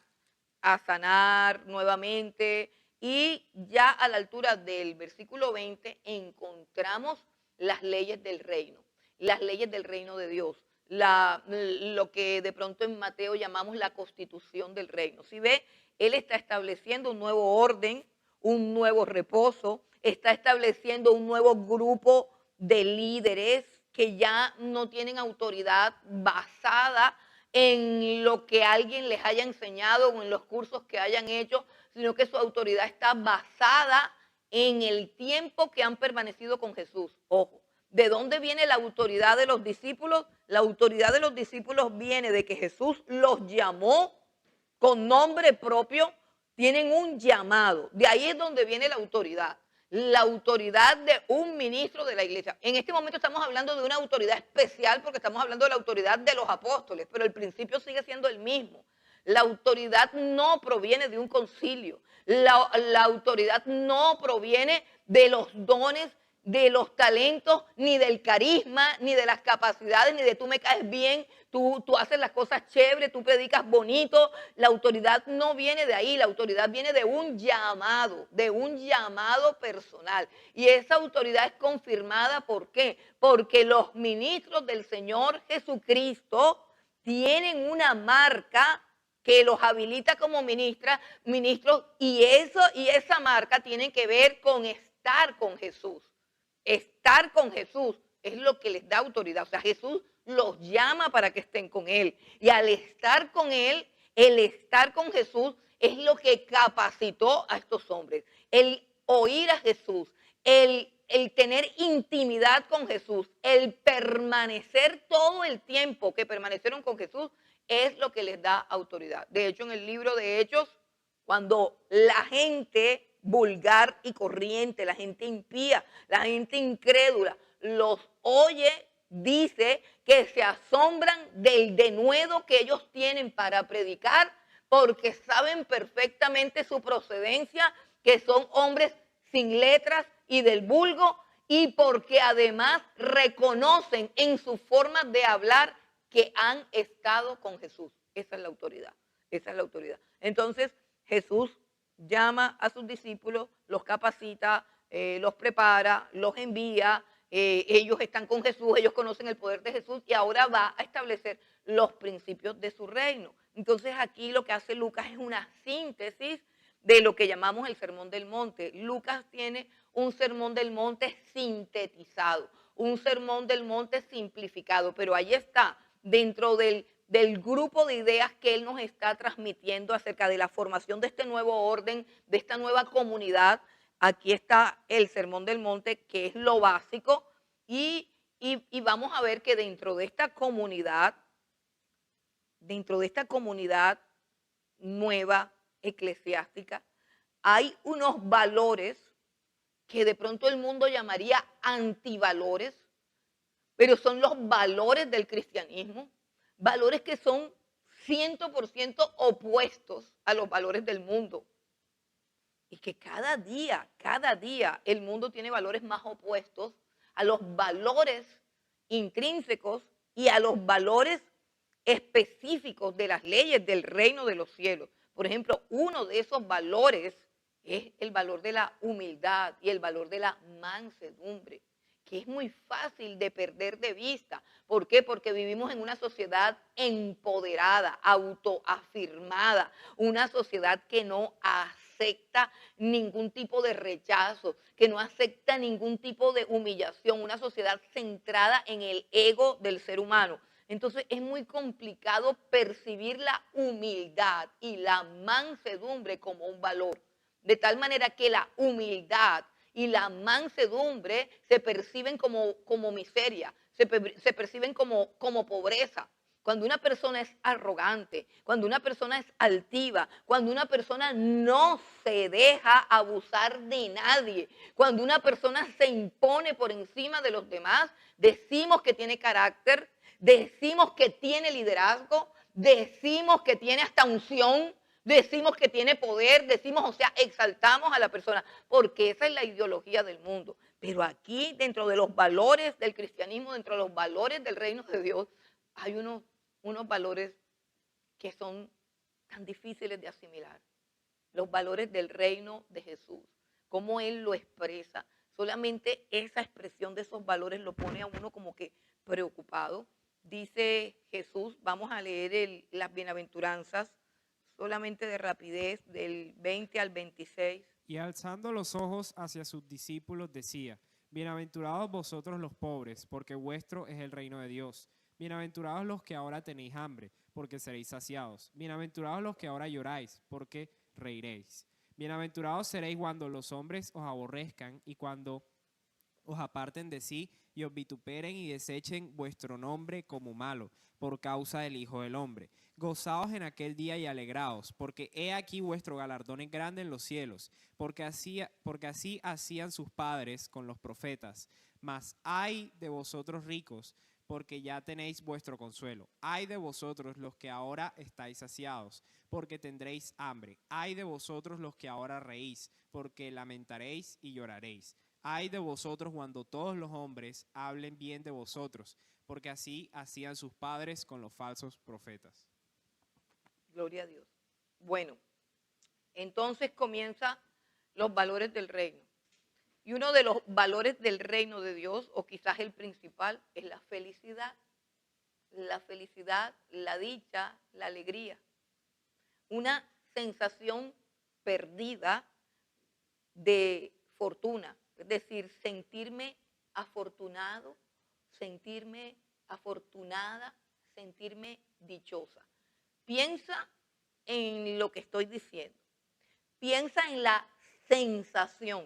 nuevamente, y ya a la altura del versículo 20 encontramos las leyes del reino de Dios, lo que de pronto en Mateo llamamos la constitución del reino. Si ve, Él está estableciendo un nuevo orden, un nuevo reposo, está estableciendo un nuevo grupo de líderes que ya no tienen autoridad basada en lo que alguien les haya enseñado o en los cursos que hayan hecho, sino que su autoridad está basada en el tiempo que han permanecido con Jesús. Ojo, ¿de dónde viene la autoridad de los discípulos? La autoridad de los discípulos viene de que Jesús los llamó con nombre propio, tienen un llamado. De ahí es donde viene la autoridad de un ministro de la iglesia. En este momento estamos hablando de una autoridad especial porque estamos hablando de la autoridad de los apóstoles, pero el principio sigue siendo el mismo. La autoridad no proviene de un concilio, la autoridad no proviene de los dones, de los talentos, ni del carisma, ni de las capacidades, ni de tú me caes bien, tú haces las cosas chéveres, tú predicas bonito. La autoridad no viene de ahí, la autoridad viene de un llamado personal. Y esa autoridad es confirmada, ¿por qué? Porque los ministros del Señor Jesucristo tienen una marca que los habilita como ministros, y esa marca tiene que ver con estar con Jesús. Estar con Jesús es lo que les da autoridad. O sea, Jesús los llama para que estén con Él. Y al estar con Él, el estar con Jesús es lo que capacitó a estos hombres. El oír a Jesús, el tener intimidad con Jesús, el permanecer todo el tiempo que permanecieron con Jesús, es lo que les da autoridad. De hecho, en el libro de Hechos, cuando la gente vulgar y corriente, la gente impía, la gente incrédula, los oye, dice que se asombran del denuedo que ellos tienen para predicar, porque saben perfectamente su procedencia, que son hombres sin letras y del vulgo, y porque además reconocen en su forma de hablar que han estado con Jesús. Esa es la autoridad, esa es la autoridad. Entonces Jesús llama a sus discípulos, los capacita, los prepara, los envía, ellos están con Jesús, ellos conocen el poder de Jesús y ahora va a establecer los principios de su reino. Entonces aquí lo que hace Lucas es una síntesis de lo que llamamos el Sermón del Monte. Lucas tiene un Sermón del Monte sintetizado, un Sermón del Monte simplificado, pero ahí está, dentro del grupo de ideas que él nos está transmitiendo acerca de la formación de este nuevo orden, de esta nueva comunidad. Aquí está el Sermón del Monte, que es lo básico, y vamos a ver que dentro de esta comunidad nueva, eclesiástica, hay unos valores que de pronto el mundo llamaría antivalores, pero son los valores del cristianismo, valores que son 100% opuestos a los valores del mundo. Y que cada día el mundo tiene valores más opuestos a los valores intrínsecos y a los valores específicos de las leyes del reino de los cielos. Por ejemplo, uno de esos valores es el valor de la humildad y el valor de la mansedumbre, que es muy fácil de perder de vista. ¿Por qué? Porque vivimos en una sociedad empoderada, autoafirmada, una sociedad que no acepta ningún tipo de rechazo, que no acepta ningún tipo de humillación, una sociedad centrada en el ego del ser humano. Entonces es muy complicado percibir la humildad y la mansedumbre como un valor. De tal manera que la humildad y la mansedumbre se perciben como miseria, se perciben como pobreza. Cuando una persona es arrogante, cuando una persona es altiva, cuando una persona no se deja abusar de nadie, cuando una persona se impone por encima de los demás, decimos que tiene carácter, decimos que tiene liderazgo, decimos que tiene hasta unción, decimos que tiene poder, decimos, o sea, exaltamos a la persona, porque esa es la ideología del mundo. Pero aquí, dentro de los valores del cristianismo, dentro de los valores del reino de Dios, hay unos valores que son tan difíciles de asimilar. Los valores del reino de Jesús, cómo Él lo expresa. Solamente esa expresión de esos valores lo pone a uno como que preocupado. Dice Jesús, vamos a leer las bienaventuranzas, solamente de rapidez, del 20 al 26. Y alzando los ojos hacia sus discípulos decía, bienaventurados vosotros los pobres, porque vuestro es el reino de Dios. Bienaventurados los que ahora tenéis hambre, porque seréis saciados. Bienaventurados los que ahora lloráis, porque reiréis. Bienaventurados seréis cuando los hombres os aborrezcan y cuando os aparten de sí y os vituperen y desechen vuestro nombre como malo, por causa del Hijo del Hombre. Gozaos en aquel día y alegraos, porque he aquí vuestro galardón es grande en los cielos, porque así hacían sus padres con los profetas. Mas ay de vosotros ricos, porque ya tenéis vuestro consuelo. Ay de vosotros los que ahora estáis saciados, porque tendréis hambre. Ay de vosotros los que ahora reís, porque lamentaréis y lloraréis. Ay de vosotros cuando todos los hombres hablen bien de vosotros, porque así hacían sus padres con los falsos profetas. Gloria a Dios. Bueno, entonces comienza los valores del reino. Y uno de los valores del reino de Dios, o quizás el principal, es la felicidad. La felicidad, la dicha, la alegría. Una sensación perdida de fortuna, es decir, sentirme afortunado, sentirme afortunada, sentirme dichosa. Piensa en lo que estoy diciendo. Piensa en la sensación,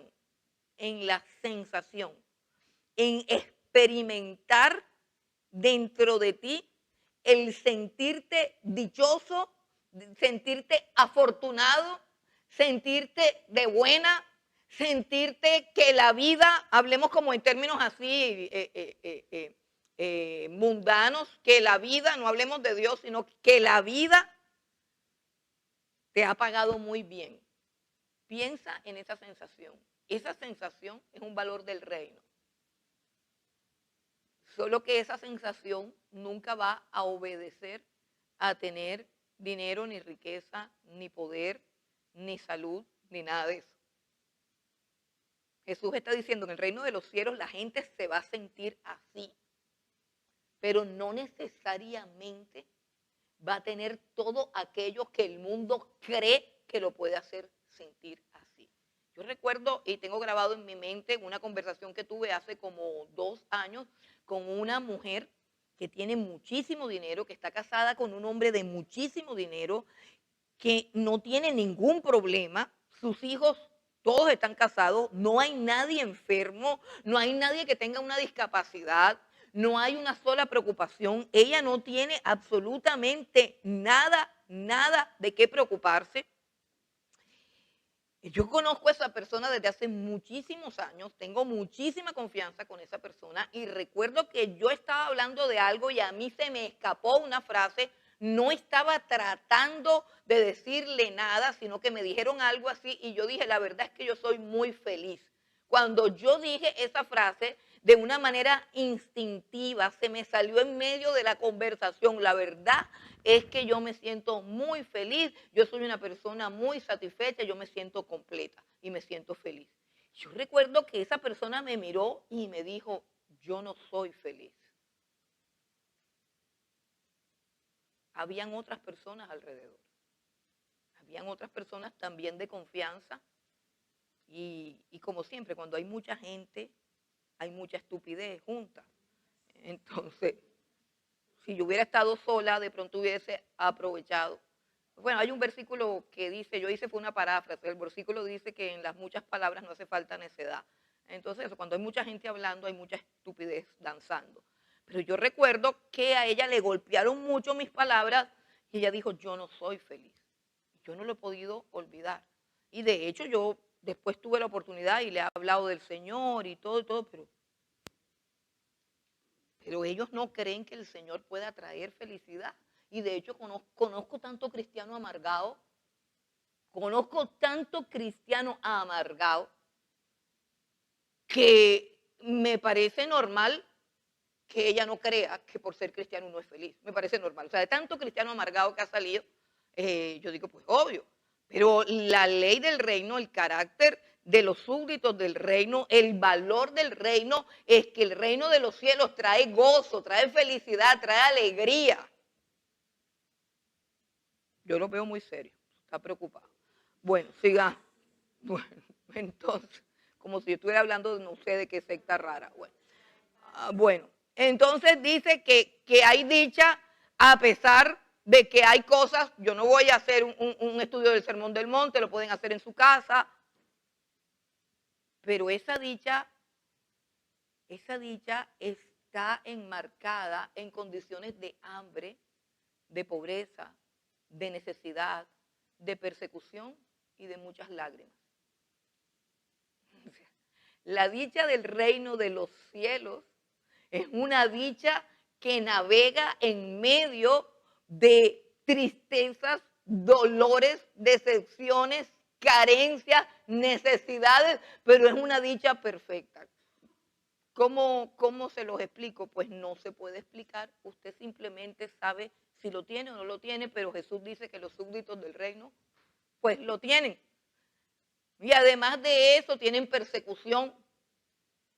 en la sensación, en experimentar dentro de ti el sentirte dichoso, sentirte afortunado, sentirte de buena, sentirte que la vida, hablemos como en términos así mundanos, que la vida, no hablemos de Dios, sino que la vida te ha pagado muy bien. Piensa en esa sensación. Esa sensación es un valor del reino. Solo que esa sensación nunca va a obedecer a tener dinero, ni riqueza, ni poder, ni salud, ni nada de eso. Jesús está diciendo, en el reino de los cielos la gente se va a sentir así, pero no necesariamente va a tener todo aquello que el mundo cree que lo puede hacer sentir así. Yo recuerdo y tengo grabado en mi mente una conversación que tuve hace como 2 años con una mujer que tiene muchísimo dinero, que está casada con un hombre de muchísimo dinero, que no tiene ningún problema, sus hijos todos están casados, no hay nadie enfermo, no hay nadie que tenga una discapacidad, no hay una sola preocupación, ella no tiene absolutamente nada de qué preocuparse. Yo conozco a esa persona desde hace muchísimos años, tengo muchísima confianza con esa persona y recuerdo que yo estaba hablando de algo y a mí se me escapó una frase, no estaba tratando de decirle nada, sino que me dijeron algo así y yo dije, la verdad es que yo soy muy feliz. Cuando yo dije esa frase, de una manera instintiva, se me salió en medio de la conversación, la verdad es que yo me siento muy feliz, yo soy una persona muy satisfecha, yo me siento completa y me siento feliz. Yo recuerdo que esa persona me miró y me dijo, yo no soy feliz. Habían otras personas alrededor, habían otras personas también de confianza y como siempre, cuando hay mucha gente, hay mucha estupidez junta. Entonces, si yo hubiera estado sola, de pronto hubiese aprovechado. Bueno, hay un versículo que dice, yo hice fue una paráfrasis, el versículo dice que en las muchas palabras no hace falta necedad. Entonces, cuando hay mucha gente hablando, hay mucha estupidez danzando. Pero yo recuerdo que a ella le golpearon mucho mis palabras y ella dijo, yo no soy feliz. Yo no lo he podido olvidar. Y de hecho yo después tuve la oportunidad y le he hablado del Señor y todo, pero ellos no creen que el Señor pueda traer felicidad. Y de hecho conozco tanto cristiano amargado, que me parece normal que ella no crea que por ser cristiano uno es feliz. Me parece normal. O sea, de tanto cristiano amargado que ha salido, yo digo, pues obvio. Pero la ley del reino, el carácter de los súbditos del reino, el valor del reino es que el reino de los cielos trae gozo, trae felicidad, trae alegría. Yo lo veo muy serio, está preocupado. Bueno, sigamos. Bueno, entonces, como si yo estuviera hablando de no sé de qué secta rara. Bueno, entonces dice que hay dicha a pesar de que hay cosas, yo no voy a hacer un estudio del Sermón del Monte, lo pueden hacer en su casa, pero esa dicha está enmarcada en condiciones de hambre, de pobreza, de necesidad, de persecución y de muchas lágrimas. La dicha del reino de los cielos es una dicha que navega en medio de tristezas, dolores, decepciones, carencias, necesidades, pero es una dicha perfecta. ¿Cómo se los explico? Pues no se puede explicar. Usted simplemente sabe si lo tiene o no lo tiene, pero Jesús dice que los súbditos del reino, pues lo tienen. Y además de eso tienen persecución.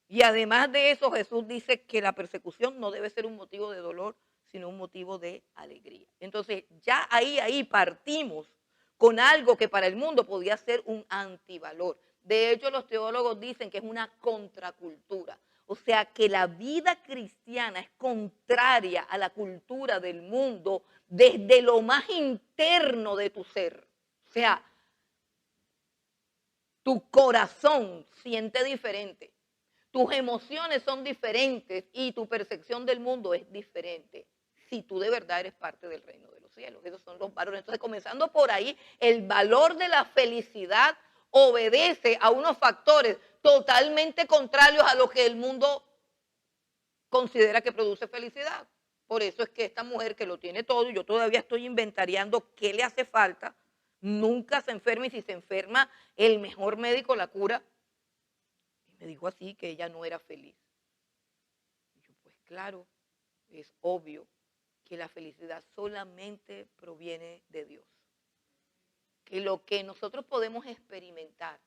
Y además de eso Jesús dice que la persecución no debe ser un motivo de dolor, sino un motivo de alegría. Entonces ya ahí partimos con algo que para el mundo podía ser un antivalor. De hecho los teólogos dicen que es una contracultura. O sea que la vida cristiana es contraria a la cultura del mundo desde lo más interno de tu ser. O sea, tu corazón siente diferente, tus emociones son diferentes y tu percepción del mundo es diferente. Si tú de verdad eres parte del reino de los cielos, esos son los valores. Entonces, comenzando por ahí, el valor de la felicidad obedece a unos factores totalmente contrarios a lo que el mundo considera que produce felicidad. Por eso es que esta mujer que lo tiene todo, y yo todavía estoy inventariando qué le hace falta, nunca se enferma, y si se enferma, el mejor médico la cura. Y me dijo así que ella no era feliz. Y yo, pues claro, es obvio que la felicidad solamente proviene de Dios. Que lo que nosotros podemos experimentar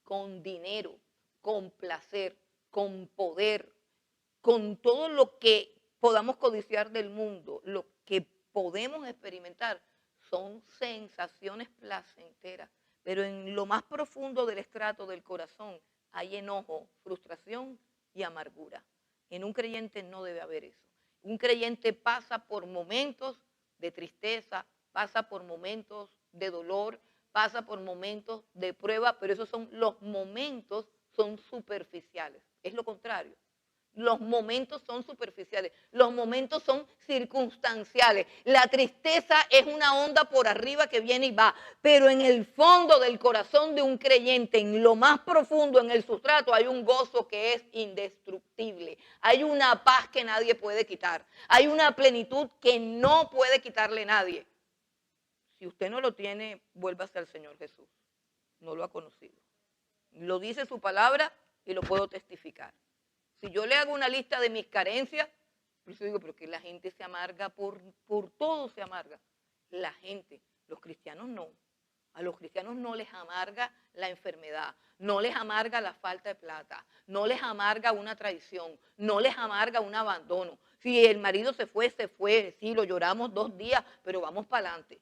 con dinero, con placer, con poder, con todo lo que podamos codiciar del mundo, lo que podemos experimentar son sensaciones placenteras, pero en lo más profundo del estrato del corazón hay enojo, frustración y amargura. En un creyente no debe haber eso. Un creyente pasa por momentos de tristeza, pasa por momentos de dolor, pasa por momentos de prueba, pero esos son los momentos, son superficiales. Es lo contrario. Los momentos son superficiales, los momentos son circunstanciales. La tristeza es una onda por arriba que viene y va, pero en el fondo del corazón de un creyente, en lo más profundo, en el sustrato, hay un gozo que es indestructible. Hay una paz que nadie puede quitar. Hay una plenitud que no puede quitarle nadie. Si usted no lo tiene, vuélvase al Señor Jesús. No lo ha conocido. Lo dice su palabra y lo puedo testificar. Si yo le hago una lista de mis carencias, yo digo, pero que la gente se amarga por todo se amarga. La gente, los cristianos no. A los cristianos no les amarga la enfermedad, no les amarga la falta de plata, no les amarga una traición, no les amarga un abandono. Si el marido se fue, sí, lo lloramos 2 días, pero vamos para adelante.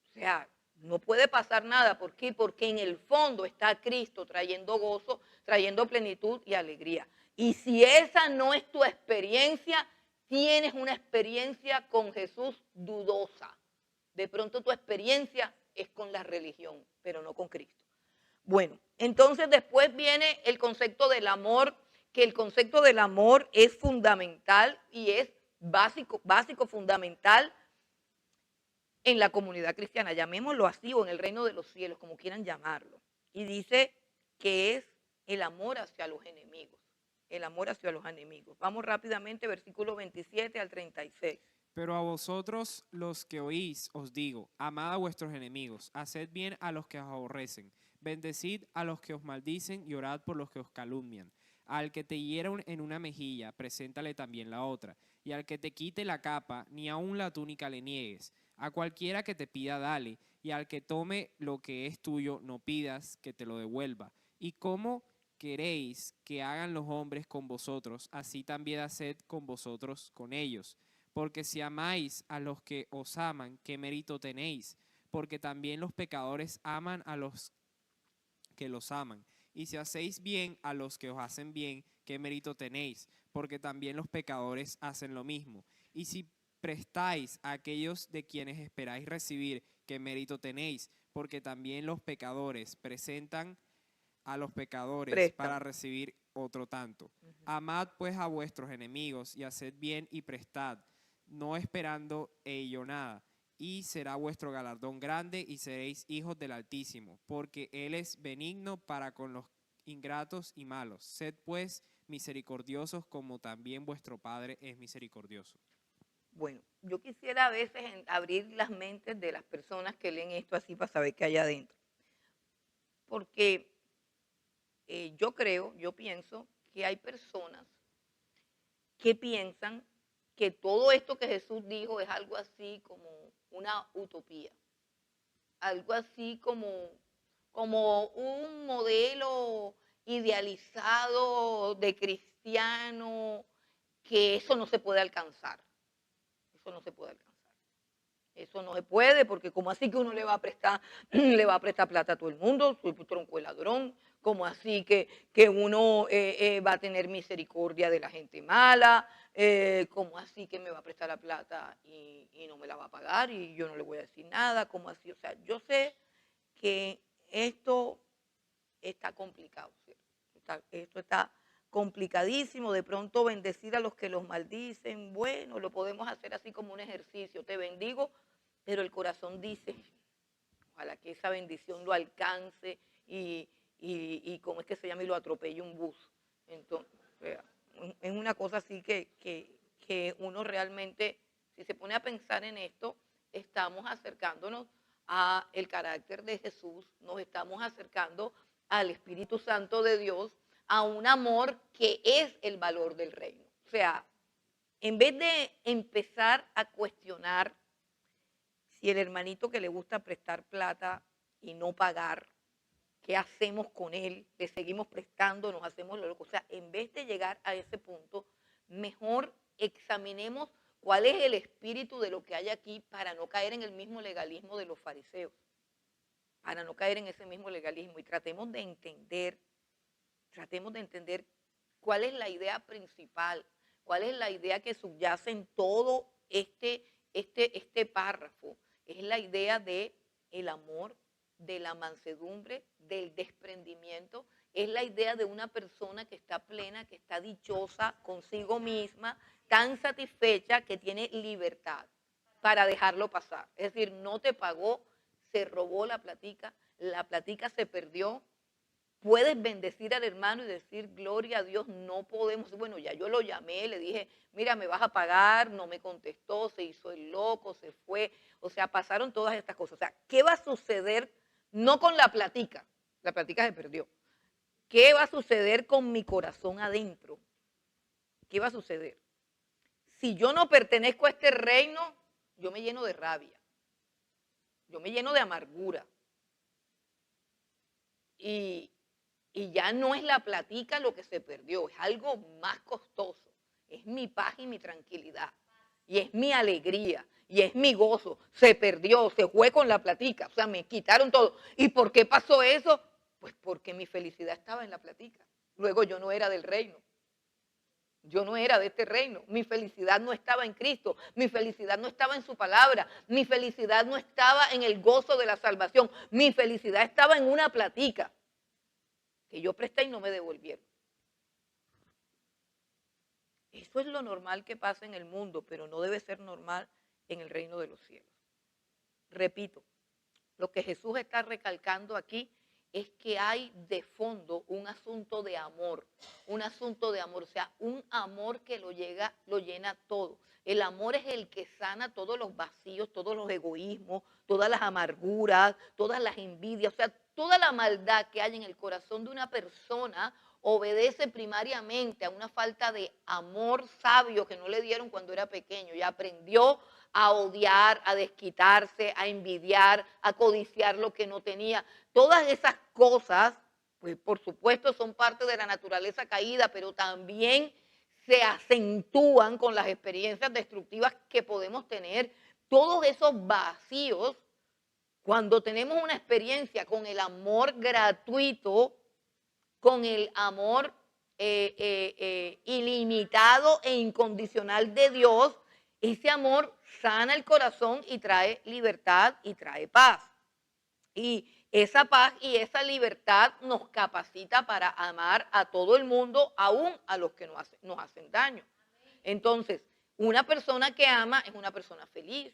O sea, no puede pasar nada. ¿Por qué? Porque en el fondo está Cristo trayendo gozo, trayendo plenitud y alegría. Y si esa no es tu experiencia, tienes una experiencia con Jesús dudosa. De pronto tu experiencia es con la religión, pero no con Cristo. Bueno, entonces después viene el concepto del amor, que el concepto del amor es fundamental y es básico, fundamental en la comunidad cristiana, llamémoslo así, o en el reino de los cielos, como quieran llamarlo. Y dice que es el amor hacia los enemigos, el amor hacia los enemigos. Vamos rápidamente, versículo 27 al 36. Pero a vosotros los que oís os digo, amad a vuestros enemigos, haced bien a los que os aborrecen, bendecid a los que os maldicen y orad por los que os calumnian. Al que te hiera en una mejilla, preséntale también la otra, y al que te quite la capa, ni aun la túnica le niegues. A cualquiera que te pida, dale, y al que tome lo que es tuyo, no pidas que te lo devuelva. ¿Y cómo queréis que hagan los hombres con vosotros? Así también haced con vosotros con ellos. Porque si amáis a los que os aman, ¿qué mérito tenéis? Porque también los pecadores aman a los que los aman. Y si hacéis bien a los que os hacen bien, ¿qué mérito tenéis? Porque también los pecadores hacen lo mismo. Y si prestáis a aquellos de quienes esperáis recibir, ¿qué mérito tenéis? Porque también los pecadores presentan a los pecadores para recibir otro tanto. Amad pues a vuestros enemigos y haced bien y prestad, no esperando ello nada, y será vuestro galardón grande y seréis hijos del Altísimo, porque Él es benigno para con los ingratos y malos. Sed pues misericordiosos como también vuestro Padre es misericordioso. Bueno, yo quisiera a veces abrir las mentes de las personas que leen esto así para saber qué hay adentro. Porque yo pienso que hay personas que piensan que todo esto que Jesús dijo es algo así como una utopía, algo así como un modelo idealizado de cristiano, que eso no se puede alcanzar. Eso no se puede alcanzar. Eso no se puede, porque como así que uno le va a prestar, le va a prestar plata a todo el mundo, soy tronco de ladrón, ¿Cómo así que uno va a tener misericordia de la gente mala? ¿Cómo así que me va a prestar la plata y no me la va a pagar y yo no le voy a decir nada? ¿Cómo así? O sea, yo sé que esto está complicado, ¿cierto? Esto está complicadísimo. De pronto bendecir a los que los maldicen, bueno, lo podemos hacer así como un ejercicio. Te bendigo, pero el corazón dice, ojalá que esa bendición lo alcance y ¿cómo es que se llama? Y lo atropelle un bus. Entonces, es una cosa así que uno realmente, si se pone a pensar en esto, estamos acercándonos a el carácter de Jesús, nos estamos acercando al Espíritu Santo de Dios, a un amor que es el valor del reino. O sea, en vez de empezar a cuestionar si el hermanito que le gusta prestar plata y no pagar, ¿qué hacemos con él? Le seguimos prestando, nos hacemos lo loco. O sea, en vez de llegar a ese punto, mejor examinemos cuál es el espíritu de lo que hay aquí para no caer en el mismo legalismo de los fariseos, para no caer en ese mismo legalismo y tratemos de entender cuál es la idea principal, cuál es la idea que subyace en todo este párrafo. Es la idea de el amor, de la mansedumbre, del desprendimiento. Es la idea de una persona que está plena, que está dichosa consigo misma, tan satisfecha que tiene libertad para dejarlo pasar. Es decir, no te pagó, se robó la platica se perdió. Puedes bendecir al hermano y decir, gloria a Dios, no podemos. Bueno, ya yo lo llamé, le dije, mira, me vas a pagar, no me contestó, se hizo el loco, se fue. O sea, pasaron todas estas cosas. O sea, ¿qué va a suceder? No con la platica se perdió. ¿Qué va a suceder con mi corazón adentro? ¿Qué va a suceder? Si yo no pertenezco a este reino, yo me lleno de rabia, yo me lleno de amargura. Y ya no es la platica lo que se perdió, es algo más costoso. Es mi paz y mi tranquilidad. Y es mi alegría. Y es mi gozo. Se perdió, se fue con la platica. O sea, me quitaron todo. ¿Y por qué pasó eso? Pues porque mi felicidad estaba en la platica. Luego yo no era del reino. Yo no era de este reino. Mi felicidad no estaba en Cristo. Mi felicidad no estaba en su palabra. Mi felicidad no estaba en el gozo de la salvación. Mi felicidad estaba en una platica que yo presté y no me devolvieron. Eso es lo normal que pasa en el mundo, pero no debe ser normal en el reino de los cielos. Repito, lo que Jesús está recalcando aquí es que hay de fondo un asunto de amor, o sea, un amor que lo llena todo. El amor es el que sana todos los vacíos, todos los egoísmos, todas las amarguras, todas las envidias, o sea, toda la maldad que hay en el corazón de una persona obedece primariamente a una falta de amor sabio que no le dieron cuando era pequeño y aprendió a odiar, a desquitarse, a envidiar, a codiciar lo que no tenía. Todas esas cosas, pues por supuesto son parte de la naturaleza caída, pero también se acentúan con las experiencias destructivas que podemos tener. Todos esos vacíos, cuando tenemos una experiencia con el amor gratuito, con el amor ilimitado e incondicional de Dios, ese amor sana el corazón y trae libertad y trae paz. Y esa paz y esa libertad nos capacita para amar a todo el mundo, aún a los que nos hacen daño. Entonces, una persona que ama es una persona feliz.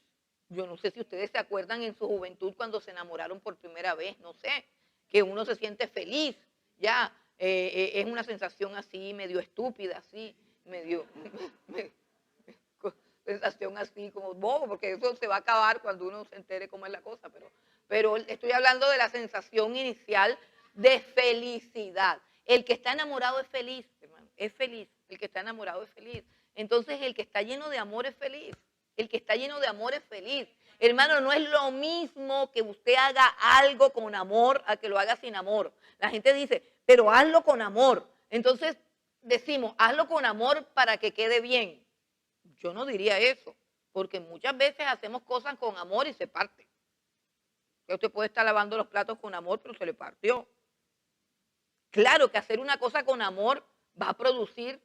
Yo no sé si ustedes se acuerdan en su juventud cuando se enamoraron por primera vez, no sé, que uno se siente feliz, ya, es una sensación así, medio estúpida, así, medio, sensación así como bobo, porque eso se va a acabar cuando uno se entere cómo es la cosa, pero estoy hablando de la sensación inicial de felicidad. El que está enamorado es feliz, hermano, es feliz, el que está enamorado es feliz. Entonces el que está lleno de amor es feliz, el que está lleno de amor es feliz. Hermano, no es lo mismo que usted haga algo con amor a que lo haga sin amor. La gente dice, pero hazlo con amor. Entonces decimos, hazlo con amor para que quede bien. Yo no diría eso, porque muchas veces hacemos cosas con amor y se parte. Que usted puede estar lavando los platos con amor, pero se le partió. Claro que hacer una cosa con amor va a producir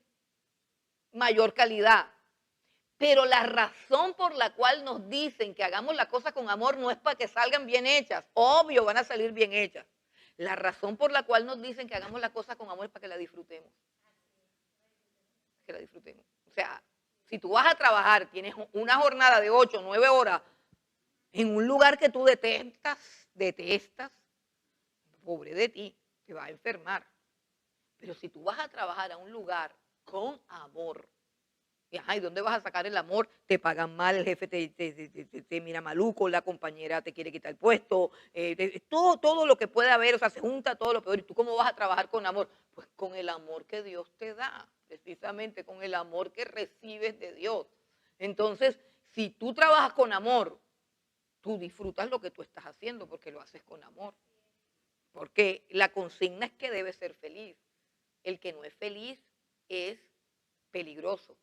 mayor calidad, pero la razón por la cual nos dicen que hagamos las cosas con amor no es para que salgan bien hechas. Obvio, van a salir bien hechas. La razón por la cual nos dicen que hagamos las cosas con amor es para que la disfrutemos. Que la disfrutemos. O sea, si tú vas a trabajar, tienes una jornada de 8 o 9 horas en un lugar que tú detestas, pobre de ti, te vas a enfermar. Pero si tú vas a trabajar a un lugar con amor, ¿y dónde vas a sacar el amor? Te pagan mal, el jefe te mira maluco, la compañera te quiere quitar el puesto, todo lo que puede haber, o sea, se junta todo lo peor. ¿Y tú cómo vas a trabajar con amor? Pues con el amor que Dios te da, precisamente con el amor que recibes de Dios. Entonces, si tú trabajas con amor, tú disfrutas lo que tú estás haciendo porque lo haces con amor. Porque la consigna es que debes ser feliz. El que no es feliz es peligroso.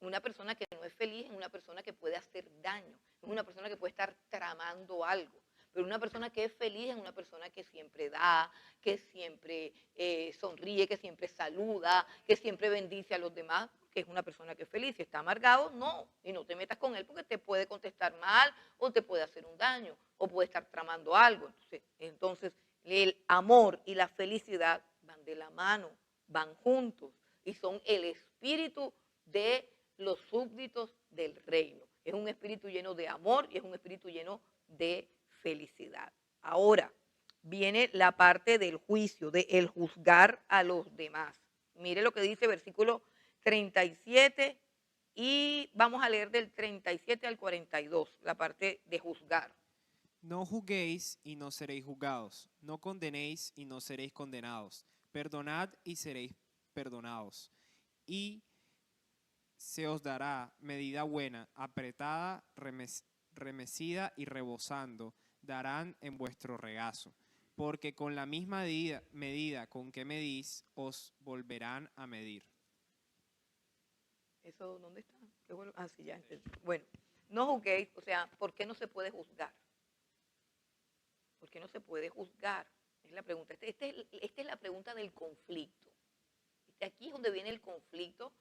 Una persona que no es feliz es una persona que puede hacer daño, es una persona que puede estar tramando algo. Pero una persona que es feliz es una persona que siempre da, que siempre sonríe, que siempre saluda, que siempre bendice a los demás, que es una persona que es feliz. Si está amargado, no, y no te metas con él porque te puede contestar mal o te puede hacer un daño o puede estar tramando algo. Entonces el amor y la felicidad van de la mano, van juntos y son el espíritu de los súbditos del reino. Es un espíritu lleno de amor y es un espíritu lleno de felicidad. Ahora viene la parte del juicio, de el juzgar a los demás. Mire lo que dice versículo 37 y vamos a leer del 37 al 42, la parte de juzgar. No juzguéis y no seréis juzgados. No condenéis y no seréis condenados. Perdonad y seréis perdonados. Y se os dará medida buena, apretada, remecida y rebosando, darán en vuestro regazo. Porque con la misma medida con que medís, os volverán a medir. ¿Eso dónde está? Sí, ya. Bueno, no juzguéis, o sea, ¿por qué no se puede juzgar? ¿Por qué no se puede juzgar? Es la pregunta. Esta es la pregunta del conflicto. Aquí es donde viene el conflicto,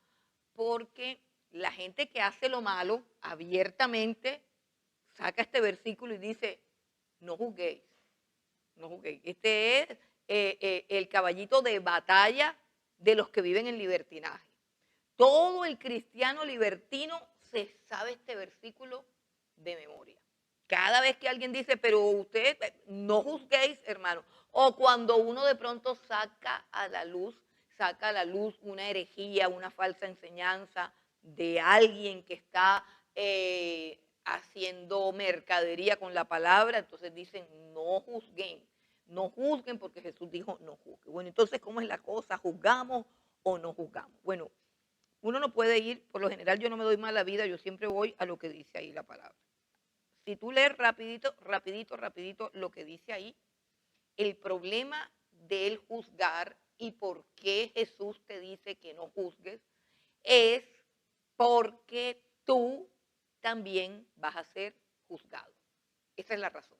porque la gente que hace lo malo abiertamente saca este versículo y dice, no juzguéis, no juzguéis. Este es el caballito de batalla de los que viven en libertinaje. Todo el cristiano libertino se sabe este versículo de memoria. Cada vez que alguien dice, pero usted no juzguéis, hermano, o cuando uno de pronto saca a la luz una herejía, una falsa enseñanza de alguien que está haciendo mercadería con la palabra, entonces dicen, no juzguen porque Jesús dijo, no juzguen. Bueno, entonces, ¿cómo es la cosa? ¿Juzgamos o no juzgamos? Bueno, uno no puede ir, por lo general yo no me doy mala vida, yo siempre voy a lo que dice ahí la palabra. Si tú lees rapidito lo que dice ahí, el problema del juzgar y por qué Jesús te dice que no juzgues es porque tú también vas a ser juzgado. Esa es la razón.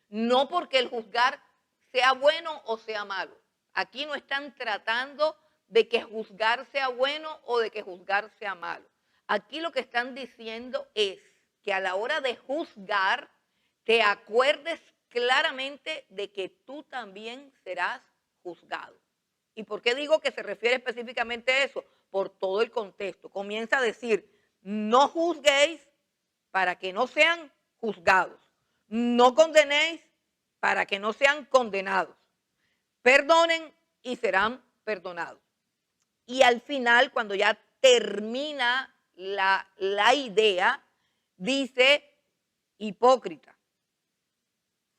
No porque el juzgar sea bueno o sea malo. Aquí no están tratando de que juzgar sea bueno o de que juzgar sea malo. Aquí lo que están diciendo es que a la hora de juzgar te acuerdes claramente de que tú también serás juzgado. ¿Y por qué digo que se refiere específicamente a eso? Por todo el contexto. Comienza a decir, no juzguéis para que no sean juzgados. No condenéis para que no sean condenados. Perdonen y serán perdonados. Y al final, cuando ya termina la idea, dice, hipócrita,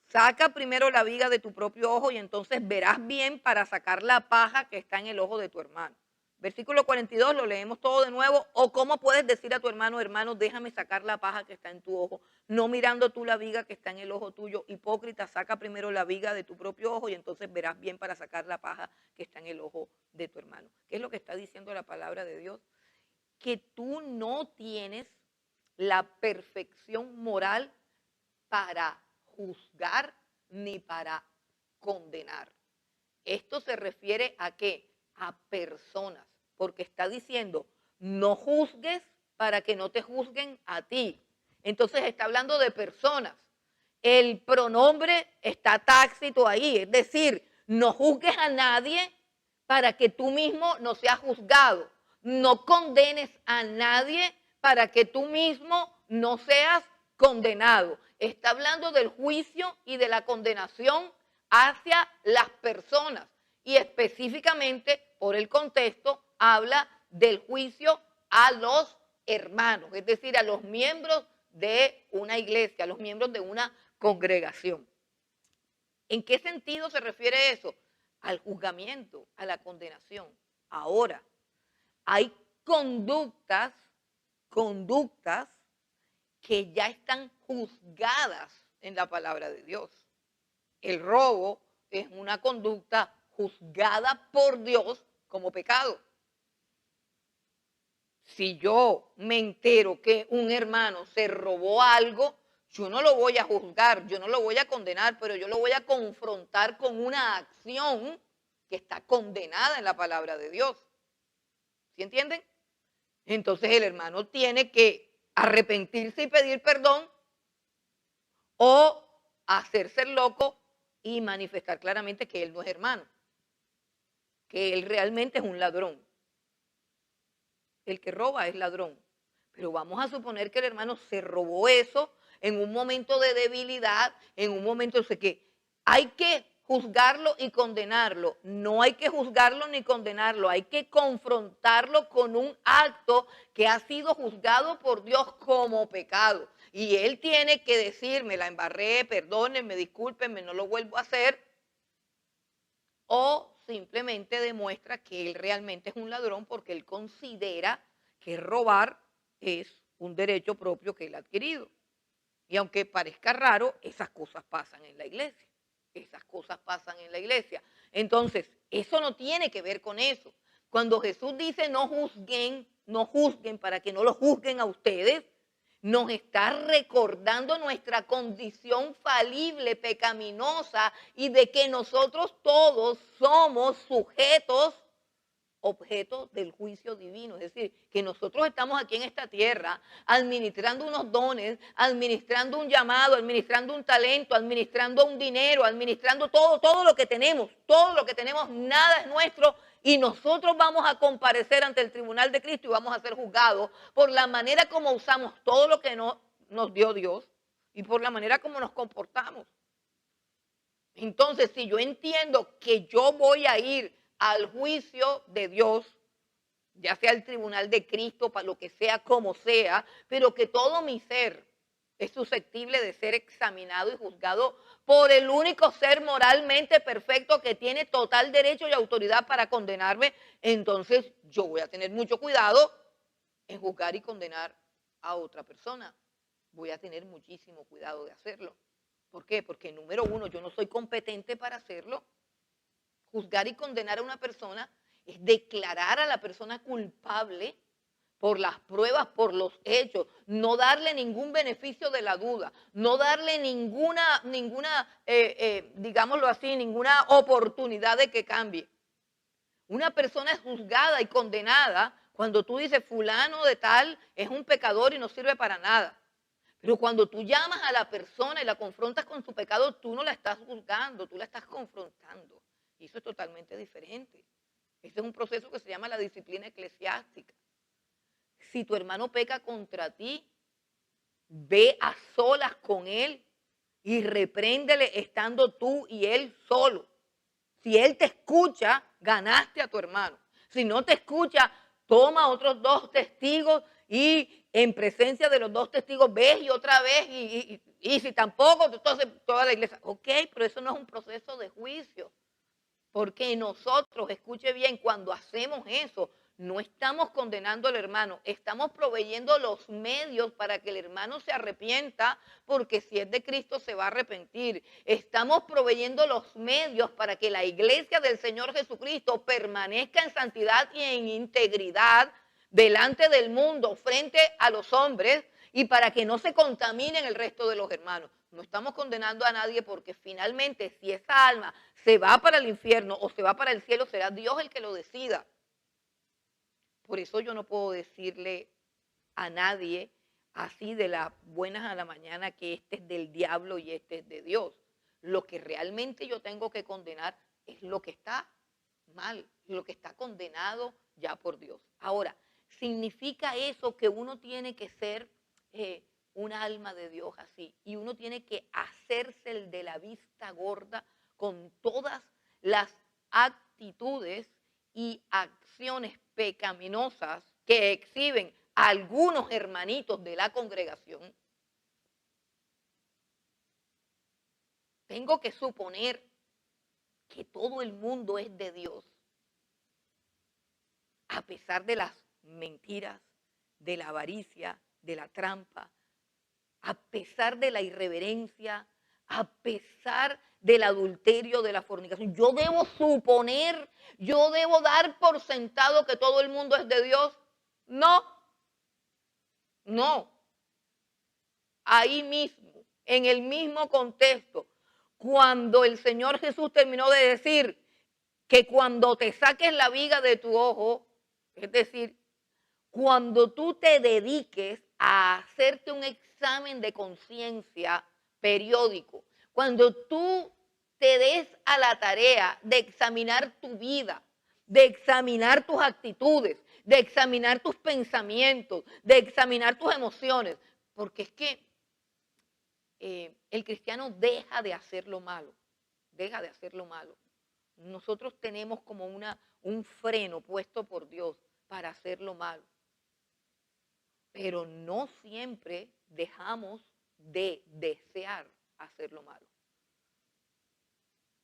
saca primero la viga de tu propio ojo y entonces verás bien para sacar la paja que está en el ojo de tu hermano. Versículo 42, lo leemos todo de nuevo. O cómo puedes decir a tu hermano, hermano, déjame sacar la paja que está en tu ojo, no mirando tú la viga que está en el ojo tuyo. Hipócrita, saca primero la viga de tu propio ojo y entonces verás bien para sacar la paja que está en el ojo de tu hermano. ¿Qué es lo que está diciendo la palabra de Dios? Que tú no tienes la perfección moral para juzgar ni para condenar. Esto se refiere a qué? A personas, porque está diciendo, no juzgues para que no te juzguen a ti. Entonces está hablando de personas. El pronombre está tácito ahí, es decir, no juzgues a nadie para que tú mismo no seas juzgado. No condenes a nadie para que tú mismo no seas condenado. Está hablando del juicio y de la condenación hacia las personas y específicamente por el contexto habla del juicio a los hermanos, es decir, a los miembros de una iglesia, a los miembros de una congregación. ¿En qué sentido se refiere eso? Al juzgamiento, a la condenación. Ahora, hay conductas que ya están juzgadas en la palabra de Dios. El robo es una conducta juzgada por Dios como pecado. Si yo me entero que un hermano se robó algo, yo no lo voy a juzgar, yo no lo voy a condenar, pero yo lo voy a confrontar con una acción que está condenada en la palabra de Dios. ¿Sí entienden? Entonces el hermano tiene que arrepentirse y pedir perdón o hacerse el loco y manifestar claramente que él no es hermano, que él realmente es un ladrón. El que roba es ladrón. Pero vamos a suponer que el hermano se robó eso en un momento de debilidad, en un momento de que hay que juzgarlo y condenarlo. No hay que juzgarlo ni condenarlo, hay que confrontarlo con un acto que ha sido juzgado por Dios como pecado. Y él tiene que decir, me la embarré, perdónenme, discúlpenme, no lo vuelvo a hacer. O simplemente demuestra que él realmente es un ladrón porque él considera que robar es un derecho propio que él ha adquirido. Y aunque parezca raro, esas cosas pasan en la iglesia. Esas cosas pasan en la iglesia. Entonces, eso no tiene que ver con eso. Cuando Jesús dice no juzguen para que no lo juzguen a ustedes, nos está recordando nuestra condición falible, pecaminosa y de que nosotros todos somos sujetos, objetos del juicio divino. Es decir, que nosotros estamos aquí en esta tierra administrando unos dones, administrando un llamado, administrando un talento, administrando un dinero, administrando todo lo que tenemos, nada es nuestro. Y nosotros vamos a comparecer ante el tribunal de Cristo y vamos a ser juzgados por la manera como usamos todo lo que nos dio Dios y por la manera como nos comportamos. Entonces, si yo entiendo que yo voy a ir al juicio de Dios, ya sea el tribunal de Cristo, para lo que sea, como sea, pero que todo mi ser es susceptible de ser examinado y juzgado por el único ser moralmente perfecto que tiene total derecho y autoridad para condenarme, entonces yo voy a tener mucho cuidado en juzgar y condenar a otra persona. Voy a tener muchísimo cuidado de hacerlo. ¿Por qué? Porque número uno, yo no soy competente para hacerlo. Juzgar y condenar a una persona es declarar a la persona culpable por las pruebas, por los hechos, no darle ningún beneficio de la duda, no darle ninguna digámoslo así, ninguna oportunidad de que cambie. Una persona es juzgada y condenada cuando tú dices fulano de tal es un pecador y no sirve para nada. Pero cuando tú llamas a la persona y la confrontas con su pecado, tú no la estás juzgando, tú la estás confrontando. Y eso es totalmente diferente. Ese es un proceso que se llama la disciplina eclesiástica. Si tu hermano peca contra ti, ve a solas con él y repréndele estando tú y él solo. Si él te escucha, ganaste a tu hermano. Si no te escucha, toma otros 2 testigos y en presencia de los 2 testigos ves y otra vez y si tampoco, entonces toda la iglesia. Ok, pero eso no es un proceso de juicio. Porque nosotros, escuche bien, cuando hacemos eso, no estamos condenando al hermano, estamos proveyendo los medios para que el hermano se arrepienta, porque si es de Cristo se va a arrepentir. Estamos proveyendo los medios para que la iglesia del Señor Jesucristo permanezca en santidad y en integridad delante del mundo, frente a los hombres, y para que no se contaminen el resto de los hermanos. No estamos condenando a nadie porque finalmente si esa alma se va para el infierno o se va para el cielo, será Dios el que lo decida. Por eso yo no puedo decirle a nadie así de las buenas a la mañana que este es del diablo y este es de Dios. Lo que realmente yo tengo que condenar es lo que está mal, lo que está condenado ya por Dios. Ahora, ¿significa eso que uno tiene que ser un alma de Dios así y uno tiene que hacerse el de la vista gorda con todas las actitudes y acciones pecaminosas que exhiben algunos hermanitos de la congregación? Tengo que suponer que todo el mundo es de Dios, a pesar de las mentiras, de la avaricia, de la trampa, a pesar de la irreverencia, a pesar del adulterio, de la fornicación. Yo debo suponer, yo debo dar por sentado que todo el mundo es de Dios. No, no. Ahí mismo, en el mismo contexto, cuando el Señor Jesús terminó de decir que cuando te saques la viga de tu ojo, es decir, cuando tú te dediques a hacerte un examen de conciencia periódico, cuando tú te des a la tarea de examinar tu vida, de examinar tus actitudes, de examinar tus pensamientos, de examinar tus emociones, porque es que el cristiano deja de hacer lo malo, deja de hacer lo malo. Nosotros tenemos como un freno puesto por Dios para hacer lo malo, pero no siempre dejamos de desear hacer lo malo.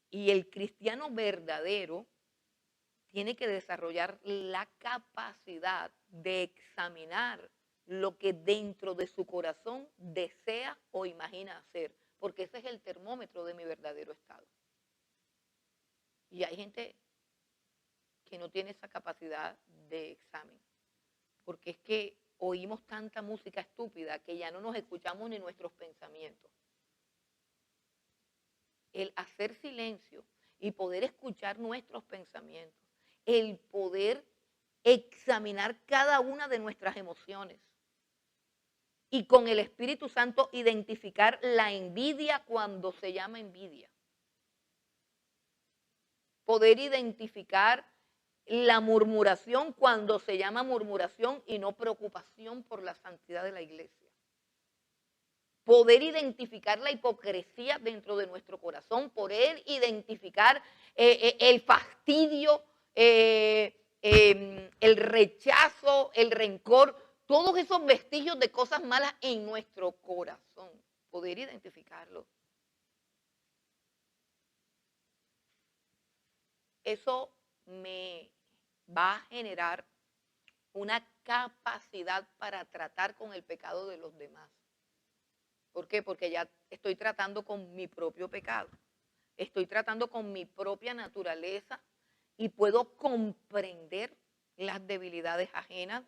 Y el cristiano verdadero tiene que desarrollar la capacidad de examinar lo que dentro de su corazón desea o imagina hacer, porque ese es el termómetro de mi verdadero estado. Y hay gente que no tiene esa capacidad de examen, porque es que oímos tanta música estúpida que ya no nos escuchamos ni nuestros pensamientos. El hacer silencio y poder escuchar nuestros pensamientos, el poder examinar cada una de nuestras emociones y con el Espíritu Santo identificar la envidia cuando se llama envidia. Poder identificar la murmuración cuando se llama murmuración y no preocupación por la santidad de la iglesia. Poder identificar la hipocresía dentro de nuestro corazón, poder identificar el fastidio, el rechazo, el rencor, todos esos vestigios de cosas malas en nuestro corazón, poder identificarlos. Eso me va a generar una capacidad para tratar con el pecado de los demás. ¿Por qué? Porque ya estoy tratando con mi propio pecado, estoy tratando con mi propia naturaleza y puedo comprender las debilidades ajenas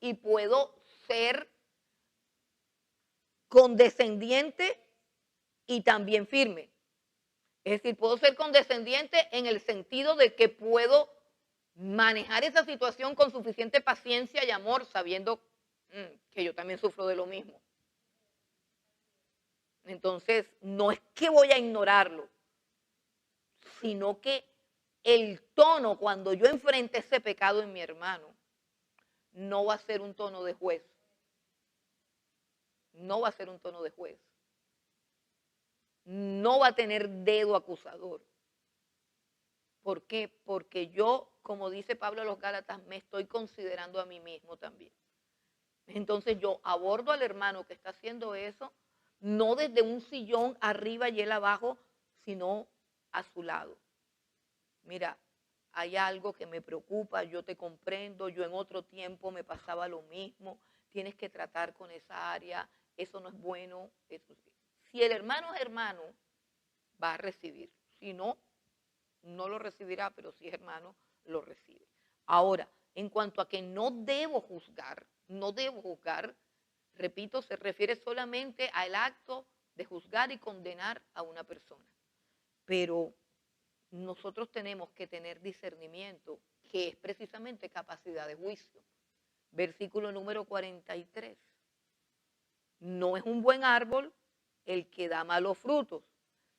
y puedo ser condescendiente y también firme. Es decir, puedo ser condescendiente en el sentido de que puedo manejar esa situación con suficiente paciencia y amor, sabiendo que yo también sufro de lo mismo. Entonces, no es que voy a ignorarlo, sino que el tono cuando yo enfrente ese pecado en mi hermano no va a ser un tono de juez. No va a ser un tono de juez. No va a tener dedo acusador. ¿Por qué? Porque yo, como dice Pablo a los Gálatas, me estoy considerando a mí mismo también. Entonces yo abordo al hermano que está haciendo eso, no desde un sillón arriba y él abajo, sino a su lado. Mira, hay algo que me preocupa, yo te comprendo, yo en otro tiempo me pasaba lo mismo, tienes que tratar con esa área, eso no es bueno. Eso sí. Si el hermano es hermano, va a recibir. Si no, no lo recibirá, pero si es hermano, lo recibe. Ahora, en cuanto a que no debo juzgar, repito, se refiere solamente al acto de juzgar y condenar a una persona. Pero nosotros tenemos que tener discernimiento, que es precisamente capacidad de juicio. Versículo número 43. No es un buen árbol el que da malos frutos,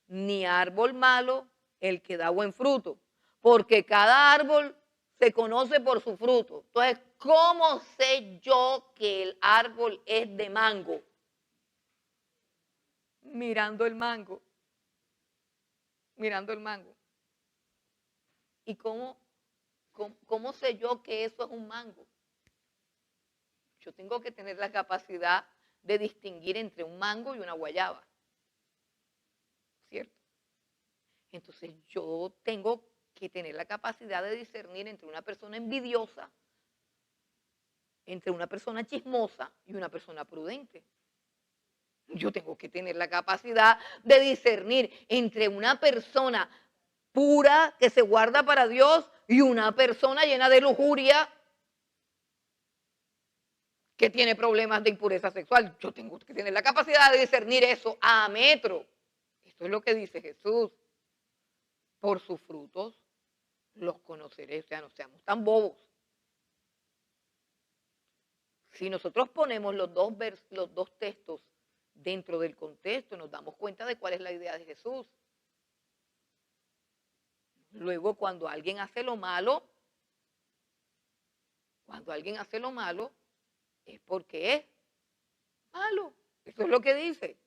ni árbol malo el que da buen fruto, porque cada árbol se conoce por su fruto. Entonces, ¿cómo sé yo que el árbol es de mango? Mirando el mango. Mirando el mango. ¿Y cómo sé yo que eso es un mango? Yo tengo que tener la capacidad de distinguir entre un mango y una guayaba. ¿Cierto? Entonces yo tengo que tener la capacidad de discernir entre una persona envidiosa, entre una persona chismosa y una persona prudente. Yo tengo que tener la capacidad de discernir entre una persona pura que se guarda para Dios y una persona llena de lujuria que tiene problemas de impureza sexual. Yo tengo que tener la capacidad de discernir eso a metro. Esto es lo que dice Jesús. Por sus frutos los conoceré. O sea, no seamos tan bobos. Si nosotros ponemos los dos textos dentro del contexto, nos damos cuenta de cuál es la idea de Jesús. Luego, cuando alguien hace lo malo, es porque es malo. Eso es lo que dice.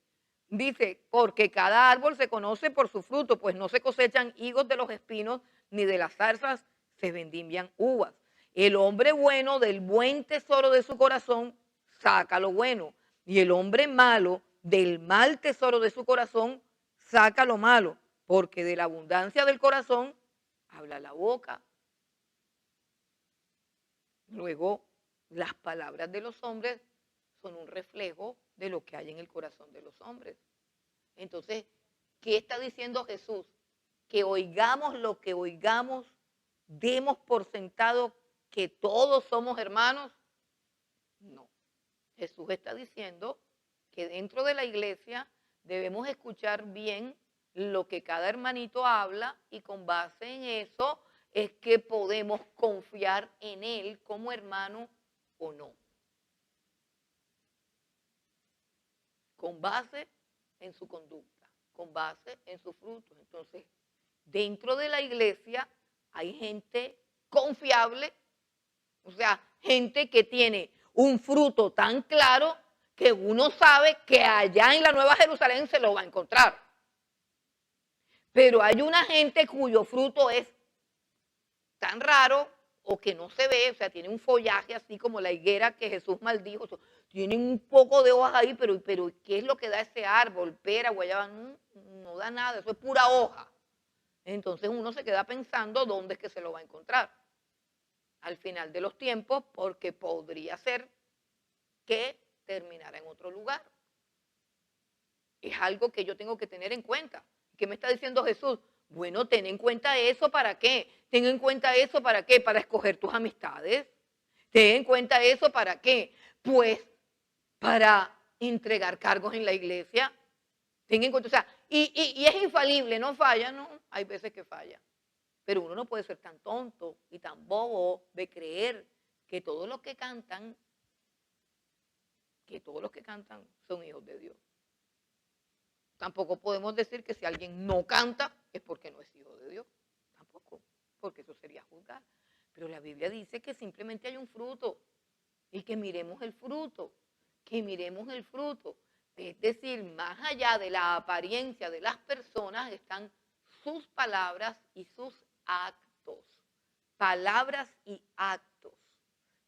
Dice, porque cada árbol se conoce por su fruto, pues no se cosechan higos de los espinos, ni de las zarzas se vendimian uvas. El hombre bueno del buen tesoro de su corazón saca lo bueno, y el hombre malo del mal tesoro de su corazón saca lo malo, porque de la abundancia del corazón habla la boca. Luego, las palabras de los hombres son un reflejo de lo que hay en el corazón de los hombres. Entonces, ¿qué está diciendo Jesús? Que oigamos lo que oigamos, demos por sentado que todos somos hermanos. No. Jesús está diciendo que dentro de la iglesia debemos escuchar bien lo que cada hermanito habla y con base en eso es que podemos confiar en él como hermano o no. Con base en su conducta, con base en sus frutos. Entonces, dentro de la iglesia hay gente confiable, o sea, gente que tiene un fruto tan claro que uno sabe que allá en la Nueva Jerusalén se lo va a encontrar. Pero hay una gente cuyo fruto es tan raro o que no se ve, o sea, tiene un follaje así como la higuera que Jesús maldijo, tiene un poco de hojas ahí, pero ¿qué es lo que da ese árbol? Pera, guayaba, no da nada, eso es pura hoja. Entonces uno se queda pensando dónde es que se lo va a encontrar al final de los tiempos, porque podría ser que terminara en otro lugar. Es algo que yo tengo que tener en cuenta. ¿Qué me está diciendo Jesús? Bueno, ten en cuenta eso, ¿para qué? Ten en cuenta eso, ¿para qué? Para escoger tus amistades. Ten en cuenta eso, ¿para qué? Pues para entregar cargos en la iglesia. Ten en cuenta, o sea, y es infalible, no falla, ¿no? Hay veces que falla. Pero uno no puede ser tan tonto y tan bobo de creer que todos los que cantan son hijos de Dios. Tampoco podemos decir que si alguien no canta es porque no es hijo de Dios. Tampoco, porque eso sería juzgar. Pero la Biblia dice que simplemente hay un fruto y que miremos el fruto, Es decir, más allá de la apariencia de las personas están sus palabras y sus actos. Palabras y actos.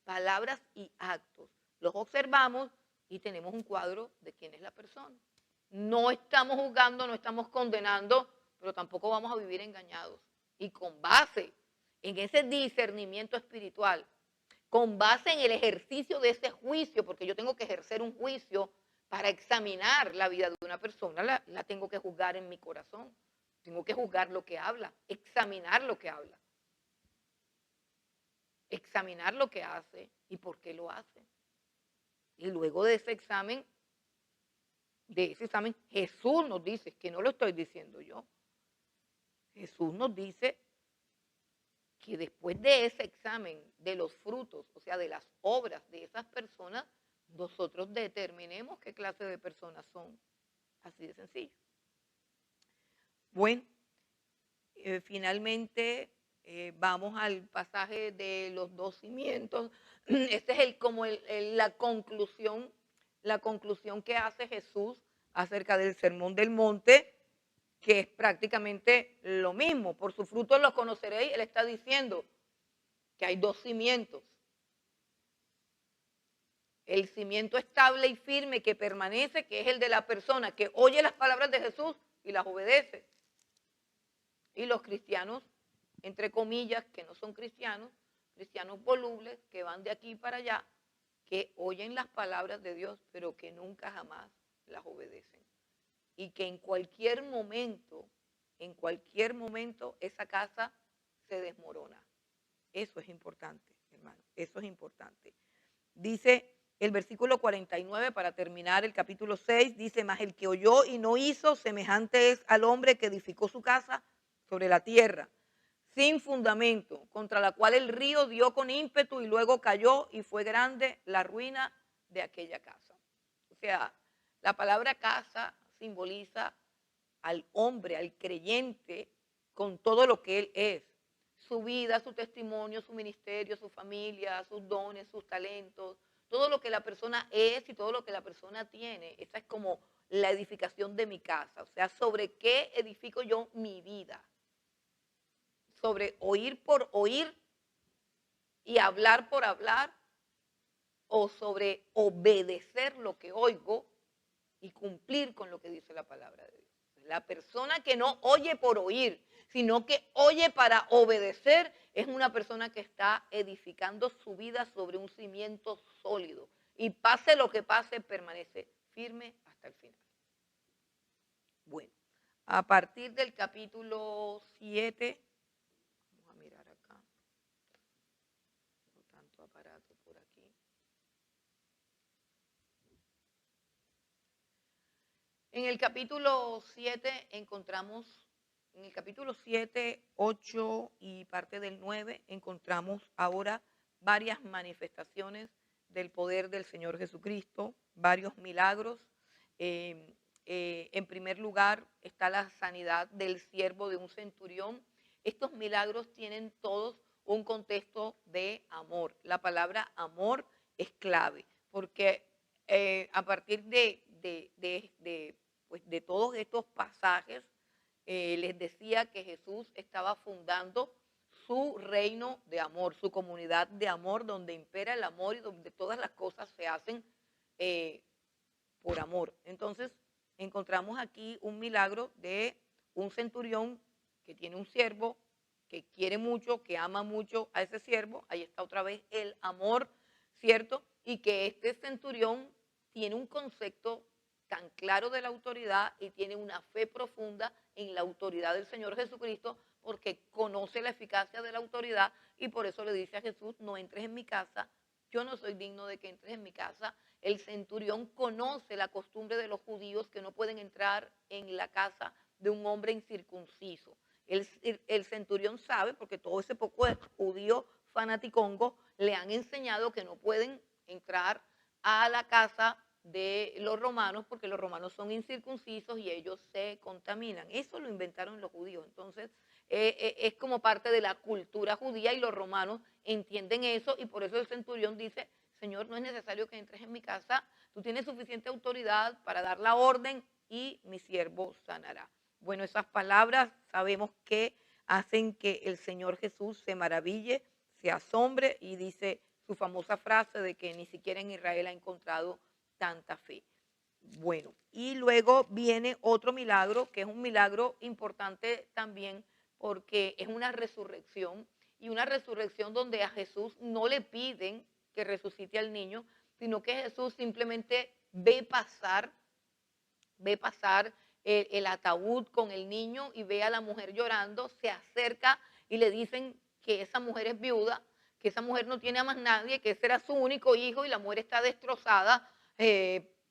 Palabras y actos. Los observamos y tenemos un cuadro de quién es la persona. No estamos juzgando, no estamos condenando, pero tampoco vamos a vivir engañados. Y con base en ese discernimiento espiritual, con base en el ejercicio de ese juicio, porque yo tengo que ejercer un juicio para examinar la vida de una persona, la tengo que juzgar en mi corazón. Tengo que juzgar lo que habla, examinar lo que habla. Examinar lo que hace y por qué lo hace. Y luego de ese examen, Jesús nos dice, que no lo estoy diciendo yo, Jesús nos dice que después de ese examen de los frutos, o sea, de las obras de esas personas, nosotros determinemos qué clase de personas son. Así de sencillo. Bueno, finalmente vamos al pasaje de los 2 cimientos. Esta es la conclusión que hace Jesús acerca del Sermón del Monte, que es prácticamente lo mismo. Por sus frutos los conoceréis. Él está diciendo que hay 2 cimientos. El cimiento estable y firme que permanece, que es el de la persona que oye las palabras de Jesús y las obedece. Y los cristianos, entre comillas, que no son cristianos, cristianos volubles, que van de aquí para allá, que oyen las palabras de Dios, pero que nunca jamás las obedecen. Y que en cualquier momento esa casa se desmorona. Eso es importante, hermano, eso es importante. Dice el versículo 49, para terminar el capítulo 6, dice: mas el que oyó y no hizo, semejante es al hombre que edificó su casa sobre la tierra, sin fundamento, contra la cual el río dio con ímpetu y luego cayó, y fue grande la ruina de aquella casa. O sea, la palabra casa simboliza al hombre, al creyente, con todo lo que él es. Su vida, su testimonio, su ministerio, su familia, sus dones, sus talentos, todo lo que la persona es y todo lo que la persona tiene. Esa es como la edificación de mi casa. O sea, ¿sobre qué edifico yo mi vida? ¿Sobre oír por oír y hablar por hablar? ¿O sobre obedecer lo que oigo y cumplir con lo que dice la palabra de Dios? La persona que no oye por oír, sino que oye para obedecer, es una persona que está edificando su vida sobre un cimiento sólido. Y pase lo que pase, permanece firme hasta el final. Bueno, a partir del capítulo 7, vamos a mirar acá, no tanto aparato por aquí. En el capítulo 7 encontramos, en el capítulo 7, 8 y parte del 9, encontramos ahora varias manifestaciones del poder del Señor Jesucristo, varios milagros. En primer lugar está la sanidad del siervo de un centurión. Estos milagros tienen todos un contexto de amor. La palabra amor es clave, porque a partir de todos estos pasajes, les decía que Jesús estaba fundando su reino de amor, su comunidad de amor, donde impera el amor y donde todas las cosas se hacen por amor. Entonces, encontramos aquí un milagro de un centurión que tiene un siervo, que quiere mucho, que ama mucho a ese siervo. Ahí está otra vez el amor, ¿cierto? Y que este centurión tiene un concepto tan claro de la autoridad y tiene una fe profunda en la autoridad del Señor Jesucristo, porque conoce la eficacia de la autoridad, y por eso le dice a Jesús: no entres en mi casa, yo no soy digno de que entres en mi casa. El centurión conoce la costumbre de los judíos, que no pueden entrar en la casa de un hombre incircunciso. El centurión sabe, porque todo ese poco de judío fanaticongo le han enseñado que no pueden entrar a la casa de los romanos, porque los romanos son incircuncisos y ellos se contaminan. Eso lo inventaron los judíos. Entonces, es como parte de la cultura judía, y los romanos entienden eso, y por eso el centurión dice: Señor, no es necesario que entres en mi casa, tú tienes suficiente autoridad para dar la orden y mi siervo sanará. Bueno, esas palabras sabemos que hacen que el Señor Jesús se maraville, se asombre, y dice su famosa frase de que ni siquiera en Israel ha encontrado tanta fe. Bueno, y luego viene otro milagro, que es un milagro importante también, porque es una resurrección, y una resurrección donde a Jesús no le piden que resucite al niño, sino que Jesús simplemente ve pasar el ataúd con el niño y ve a la mujer llorando, se acerca y le dicen que esa mujer es viuda, que esa mujer no tiene a más nadie, que ese era su único hijo y la mujer está destrozada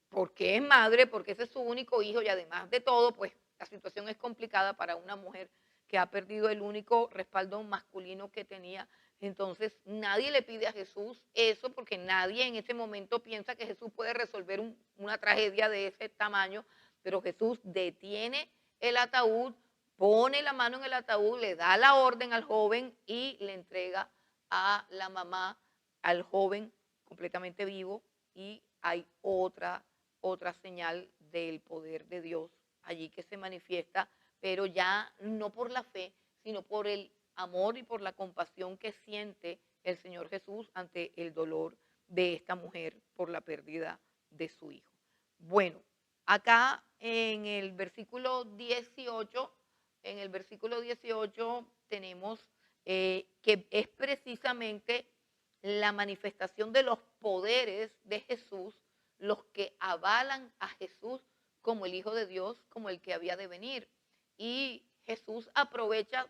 porque es madre, porque ese es su único hijo y además de todo, pues la situación es complicada para una mujer que ha perdido el único respaldo masculino que tenía. Entonces nadie le pide a Jesús eso porque nadie en ese momento piensa que Jesús puede resolver una tragedia de ese tamaño, pero Jesús detiene el ataúd, pone la mano en el ataúd, le da la orden al joven y le entrega a la mamá, al joven completamente vivo, y hay otra señal del poder de Dios allí que se manifiesta, pero ya no por la fe, sino por el amor y por la compasión que siente el Señor Jesús ante el dolor de esta mujer por la pérdida de su hijo. Bueno, acá en el versículo 18, tenemos que es precisamente la manifestación de los poderes de Jesús los que avalan a Jesús como el Hijo de Dios, como el que había de venir. Y Jesús aprovecha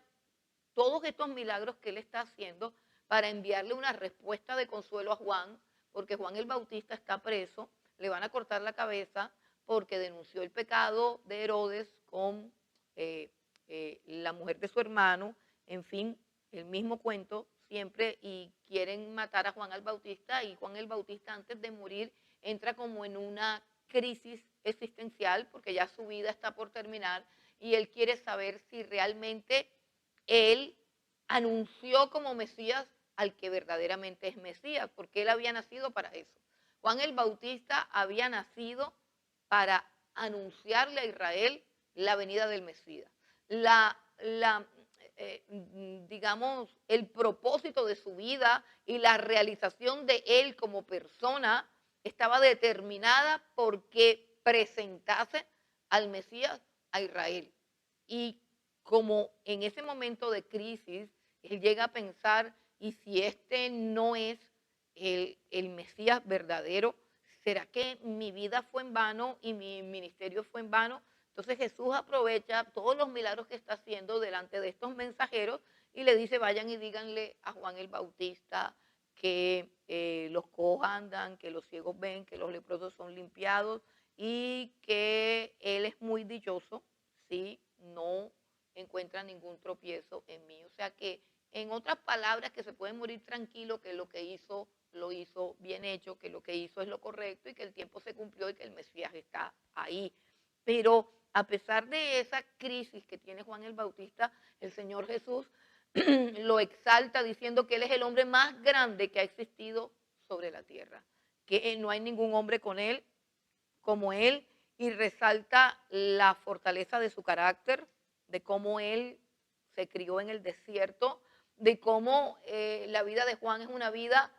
todos estos milagros que él está haciendo para enviarle una respuesta de consuelo a Juan, porque Juan el Bautista está preso, le van a cortar la cabeza porque denunció el pecado de Herodes con la mujer de su hermano, en fin, el mismo cuento siempre, y quieren matar a Juan el Bautista, y Juan el Bautista antes de morir entra como en una crisis existencial porque ya su vida está por terminar y él quiere saber si realmente él anunció como Mesías al que verdaderamente es Mesías, porque él había nacido para eso. Juan el Bautista había nacido para anunciarle a Israel la venida del Mesías. Digamos, el propósito de su vida y la realización de él como persona estaba determinada porque presentase al Mesías a Israel. Y como en ese momento de crisis, él llega a pensar, y si este no es el Mesías verdadero, ¿será que mi vida fue en vano y mi ministerio fue en vano? Entonces Jesús aprovecha todos los milagros que está haciendo delante de estos mensajeros y le dice, vayan y díganle a Juan el Bautista que los cojos andan, que los ciegos ven, que los leprosos son limpiados y que él es muy dichoso si no encuentra ningún tropiezo en mí. O sea que, en otras palabras, que se puede morir tranquilo, que lo que hizo, lo hizo bien hecho, que lo que hizo es lo correcto y que el tiempo se cumplió y que el Mesías está ahí. Pero a pesar de esa crisis que tiene Juan el Bautista, el Señor Jesús lo exalta diciendo que él es el hombre más grande que ha existido sobre la tierra, que no hay ningún hombre con él, como él, y resalta la fortaleza de su carácter, de cómo él se crió en el desierto, de cómo la vida de Juan es una vida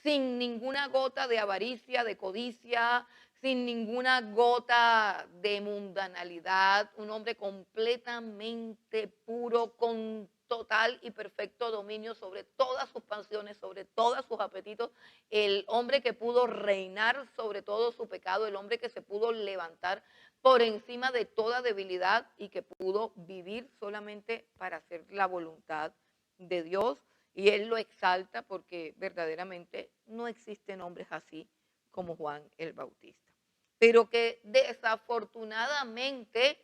sin ninguna gota de avaricia, de codicia, sin ninguna gota de mundanalidad, un hombre completamente puro, con total y perfecto dominio sobre todas sus pasiones, sobre todos sus apetitos, el hombre que pudo reinar sobre todo su pecado, el hombre que se pudo levantar por encima de toda debilidad y que pudo vivir solamente para hacer la voluntad de Dios. Y él lo exalta porque verdaderamente no existen hombres así como Juan el Bautista. Pero que desafortunadamente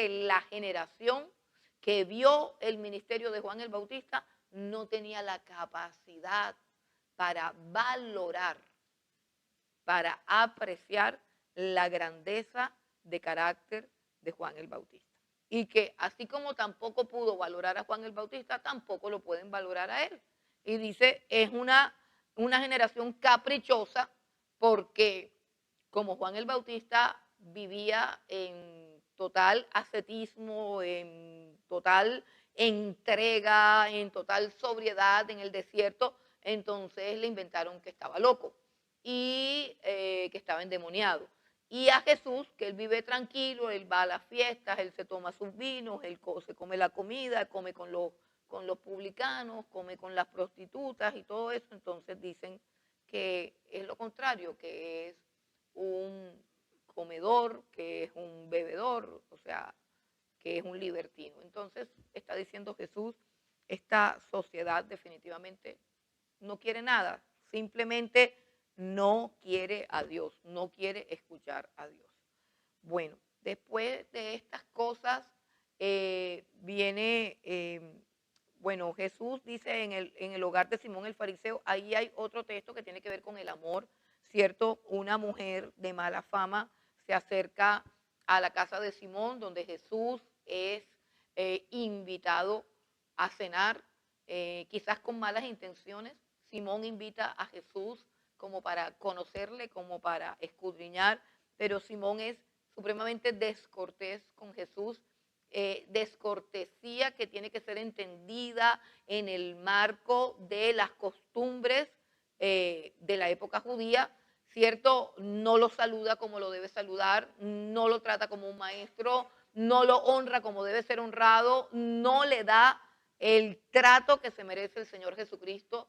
la generación que vio el ministerio de Juan el Bautista no tenía la capacidad para valorar, para apreciar la grandeza de carácter de Juan el Bautista. Y que así como tampoco pudo valorar a Juan el Bautista, tampoco lo pueden valorar a él. Y dice, es una generación caprichosa porque como Juan el Bautista vivía en total ascetismo, en total entrega, en total sobriedad en el desierto, entonces le inventaron que estaba loco y que estaba endemoniado. Y a Jesús, que él vive tranquilo, él va a las fiestas, él se toma sus vinos, él se come la comida, come con los publicanos, come con las prostitutas y todo eso, entonces dicen que es lo contrario, que es un comedor, que es un bebedor, o sea, que es un libertino. Entonces está diciendo Jesús, esta sociedad definitivamente no quiere nada, simplemente no quiere a Dios, no quiere escuchar a Dios. Bueno, después de estas cosas viene, bueno, Jesús dice en el hogar de Simón el fariseo, ahí hay otro texto que tiene que ver con el amor, ¿cierto? Una mujer de mala fama se acerca a la casa de Simón, donde Jesús es invitado a cenar, quizás con malas intenciones. Simón invita a Jesús como para conocerle, como para escudriñar, pero Simón es supremamente descortés con Jesús, descortesía que tiene que ser entendida en el marco de las costumbres de la época judía, ¿cierto? No lo saluda como lo debe saludar, no lo trata como un maestro, no lo honra como debe ser honrado, no le da el trato que se merece el Señor Jesucristo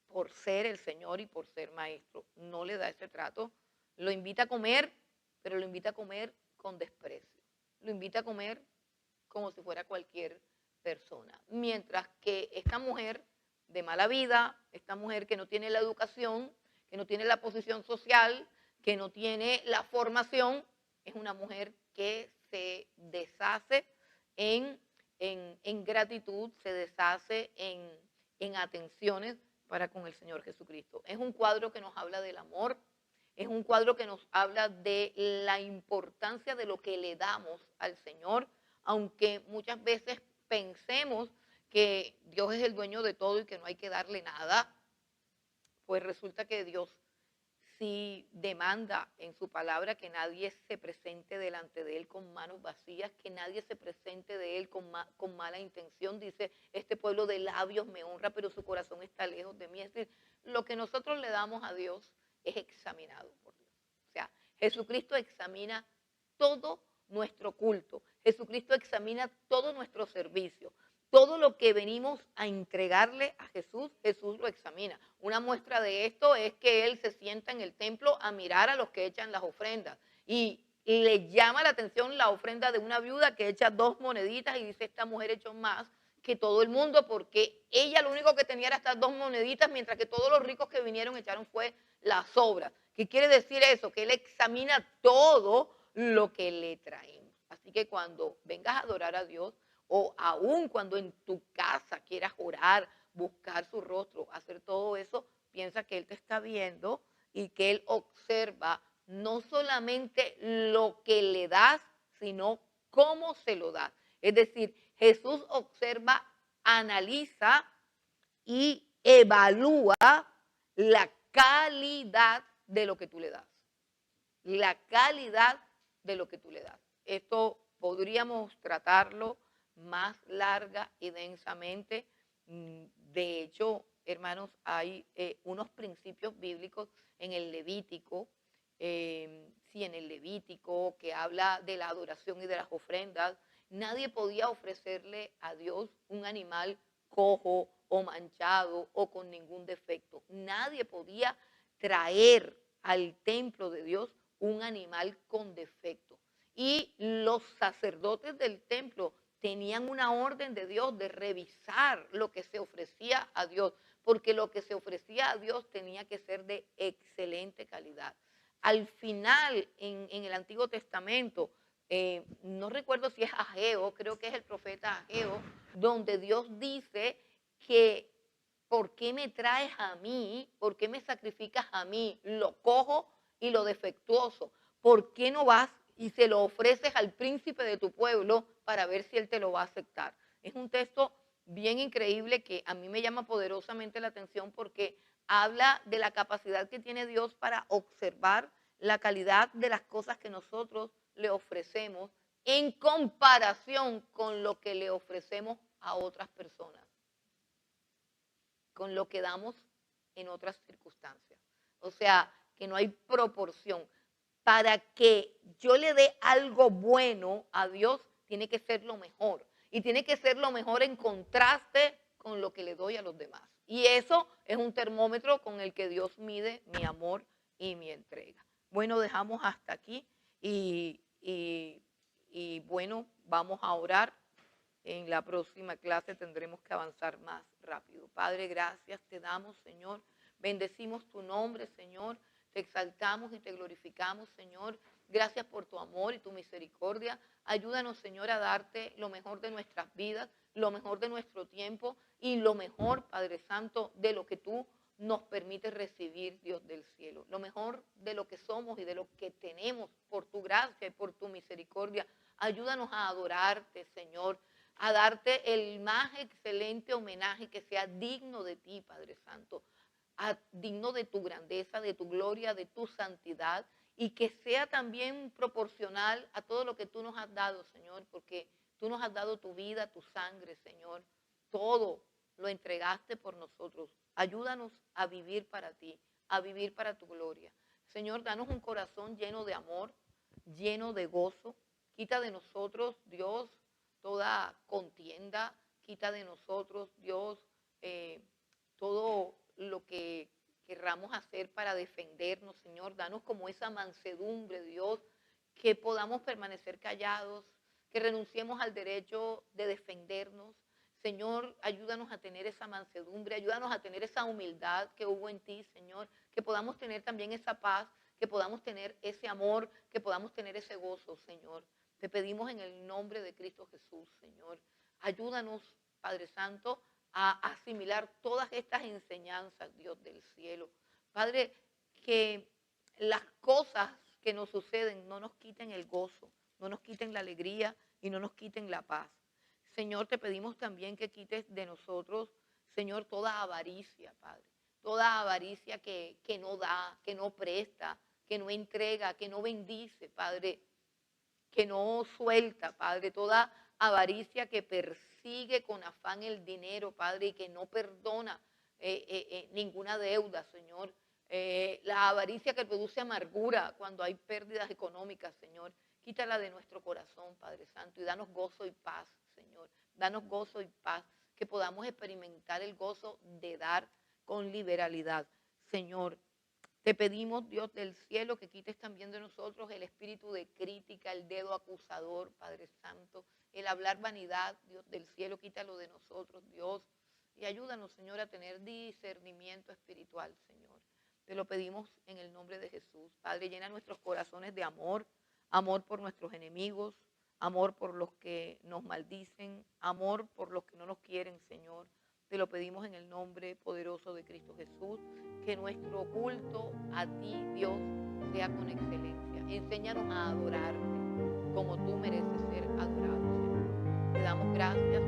por ser el Señor y por ser maestro. No le da ese trato. Lo invita a comer, pero lo invita a comer con desprecio. Lo invita a comer como si fuera cualquier persona. Mientras que esta mujer de mala vida, esta mujer que no tiene la educación, que no tiene la posición social, que no tiene la formación, es una mujer que se deshace en gratitud, se deshace en atenciones para con el Señor Jesucristo. Es un cuadro que nos habla del amor, es un cuadro que nos habla de la importancia de lo que le damos al Señor, aunque muchas veces pensemos que Dios es el dueño de todo y que no hay que darle nada, pues resulta que Dios sí demanda en su palabra que nadie se presente delante de Él con manos vacías, que nadie se presente de Él con mala intención. Dice, este pueblo de labios me honra, pero su corazón está lejos de mí. Es decir, lo que nosotros le damos a Dios es examinado por Dios. O sea, Jesucristo examina todo nuestro culto. Jesucristo examina todo nuestro servicio. Todo lo que venimos a entregarle a Jesús, Jesús lo examina. Una muestra de esto es que Él se sienta en el templo a mirar a los que echan las ofrendas. Y le llama la atención la ofrenda de una viuda que echa 2 moneditas y dice, esta mujer echó más que todo el mundo porque ella lo único que tenía era estas 2 moneditas, mientras que todos los ricos que vinieron echaron fue las sobras. ¿Qué quiere decir eso? Que Él examina todo lo que le traemos. Así que cuando vengas a adorar a Dios, o aún cuando en tu casa quieras orar, buscar su rostro, hacer todo eso, piensa que Él te está viendo y que Él observa no solamente lo que le das, sino cómo se lo das. Es decir, Jesús observa, analiza y evalúa la calidad de lo que tú le das. La calidad de lo que tú le das. Esto podríamos tratarlo más larga y densamente. De hecho, hermanos, hay unos principios bíblicos en el Levítico, en el Levítico, que habla de la adoración y de las ofrendas. Nadie podía ofrecerle a Dios un animal cojo o manchado o con ningún defecto. Nadie podía traer al templo de Dios un animal con defecto. Y los sacerdotes del templo tenían una orden de Dios de revisar lo que se ofrecía a Dios, porque lo que se ofrecía a Dios tenía que ser de excelente calidad. Al final, en el Antiguo Testamento, no recuerdo si es Ageo, creo que es el profeta Ageo, donde Dios dice que ¿por qué me traes a mí? ¿Por qué me sacrificas a mí lo cojo y lo defectuoso? ¿Por qué no vas y se lo ofreces al príncipe de tu pueblo para ver si él te lo va a aceptar? Es un texto bien increíble que a mí me llama poderosamente la atención porque habla de la capacidad que tiene Dios para observar la calidad de las cosas que nosotros le ofrecemos en comparación con lo que le ofrecemos a otras personas, con lo que damos en otras circunstancias. O sea, que no hay proporción. Para que yo le dé algo bueno a Dios, tiene que ser lo mejor. Y tiene que ser lo mejor en contraste con lo que le doy a los demás. Y eso es un termómetro con el que Dios mide mi amor y mi entrega. Bueno, dejamos hasta aquí y bueno, vamos a orar. En la próxima clase tendremos que avanzar más rápido. Padre, gracias te damos, Señor. Bendecimos tu nombre, Señor. Te exaltamos y te glorificamos, Señor. Gracias por tu amor y tu misericordia. Ayúdanos, Señor, a darte lo mejor de nuestras vidas, lo mejor de nuestro tiempo y lo mejor, Padre Santo, de lo que tú nos permites recibir, Dios del cielo. Lo mejor de lo que somos y de lo que tenemos por tu gracia y por tu misericordia. Ayúdanos a adorarte, Señor, a darte el más excelente homenaje que sea digno de ti, Padre Santo, digno de tu grandeza, de tu gloria, de tu santidad, y que sea también proporcional a todo lo que tú nos has dado, Señor, porque tú nos has dado tu vida, tu sangre, Señor. Todo lo entregaste por nosotros. Ayúdanos a vivir para ti, a vivir para tu gloria. Señor, danos un corazón lleno de amor, lleno de gozo. Quita de nosotros, Dios, toda contienda. Quita de nosotros, Dios, todo lo que querramos hacer para defendernos, Señor. Danos como esa mansedumbre, Dios, que podamos permanecer callados, que renunciemos al derecho de defendernos. Señor, ayúdanos a tener esa mansedumbre, ayúdanos a tener esa humildad que hubo en ti, Señor, que podamos tener también esa paz, que podamos tener ese amor, que podamos tener ese gozo, Señor. Te pedimos en el nombre de Cristo Jesús, Señor. Ayúdanos, Padre Santo, a asimilar todas estas enseñanzas, Dios del cielo. Padre, que las cosas que nos suceden no nos quiten el gozo, no nos quiten la alegría y no nos quiten la paz. Señor, te pedimos también que quites de nosotros, Señor, toda avaricia, Padre. Toda avaricia que no da, que no presta, que no entrega, que no bendice, Padre, que no suelta, Padre, toda avaricia que persigue con afán el dinero, Padre, y que no perdona ninguna deuda, Señor. La avaricia que produce amargura cuando hay pérdidas económicas, Señor. Quítala de nuestro corazón, Padre Santo, y danos gozo y paz, Señor. Danos gozo y paz, que podamos experimentar el gozo de dar con liberalidad, Señor. Te pedimos, Dios del cielo, que quites también de nosotros el espíritu de crítica, el dedo acusador, Padre Santo, el hablar vanidad, Dios del cielo, quítalo de nosotros, Dios, y ayúdanos, Señor, a tener discernimiento espiritual, Señor. Te lo pedimos en el nombre de Jesús. Padre, llena nuestros corazones de amor, amor por nuestros enemigos, amor por los que nos maldicen, amor por los que no nos quieren, Señor. Te lo pedimos en el nombre poderoso de Cristo Jesús. Que nuestro culto a ti, Dios, sea con excelencia. Enséñanos a adorarte como tú mereces ser adorado, Señor. Te damos gracias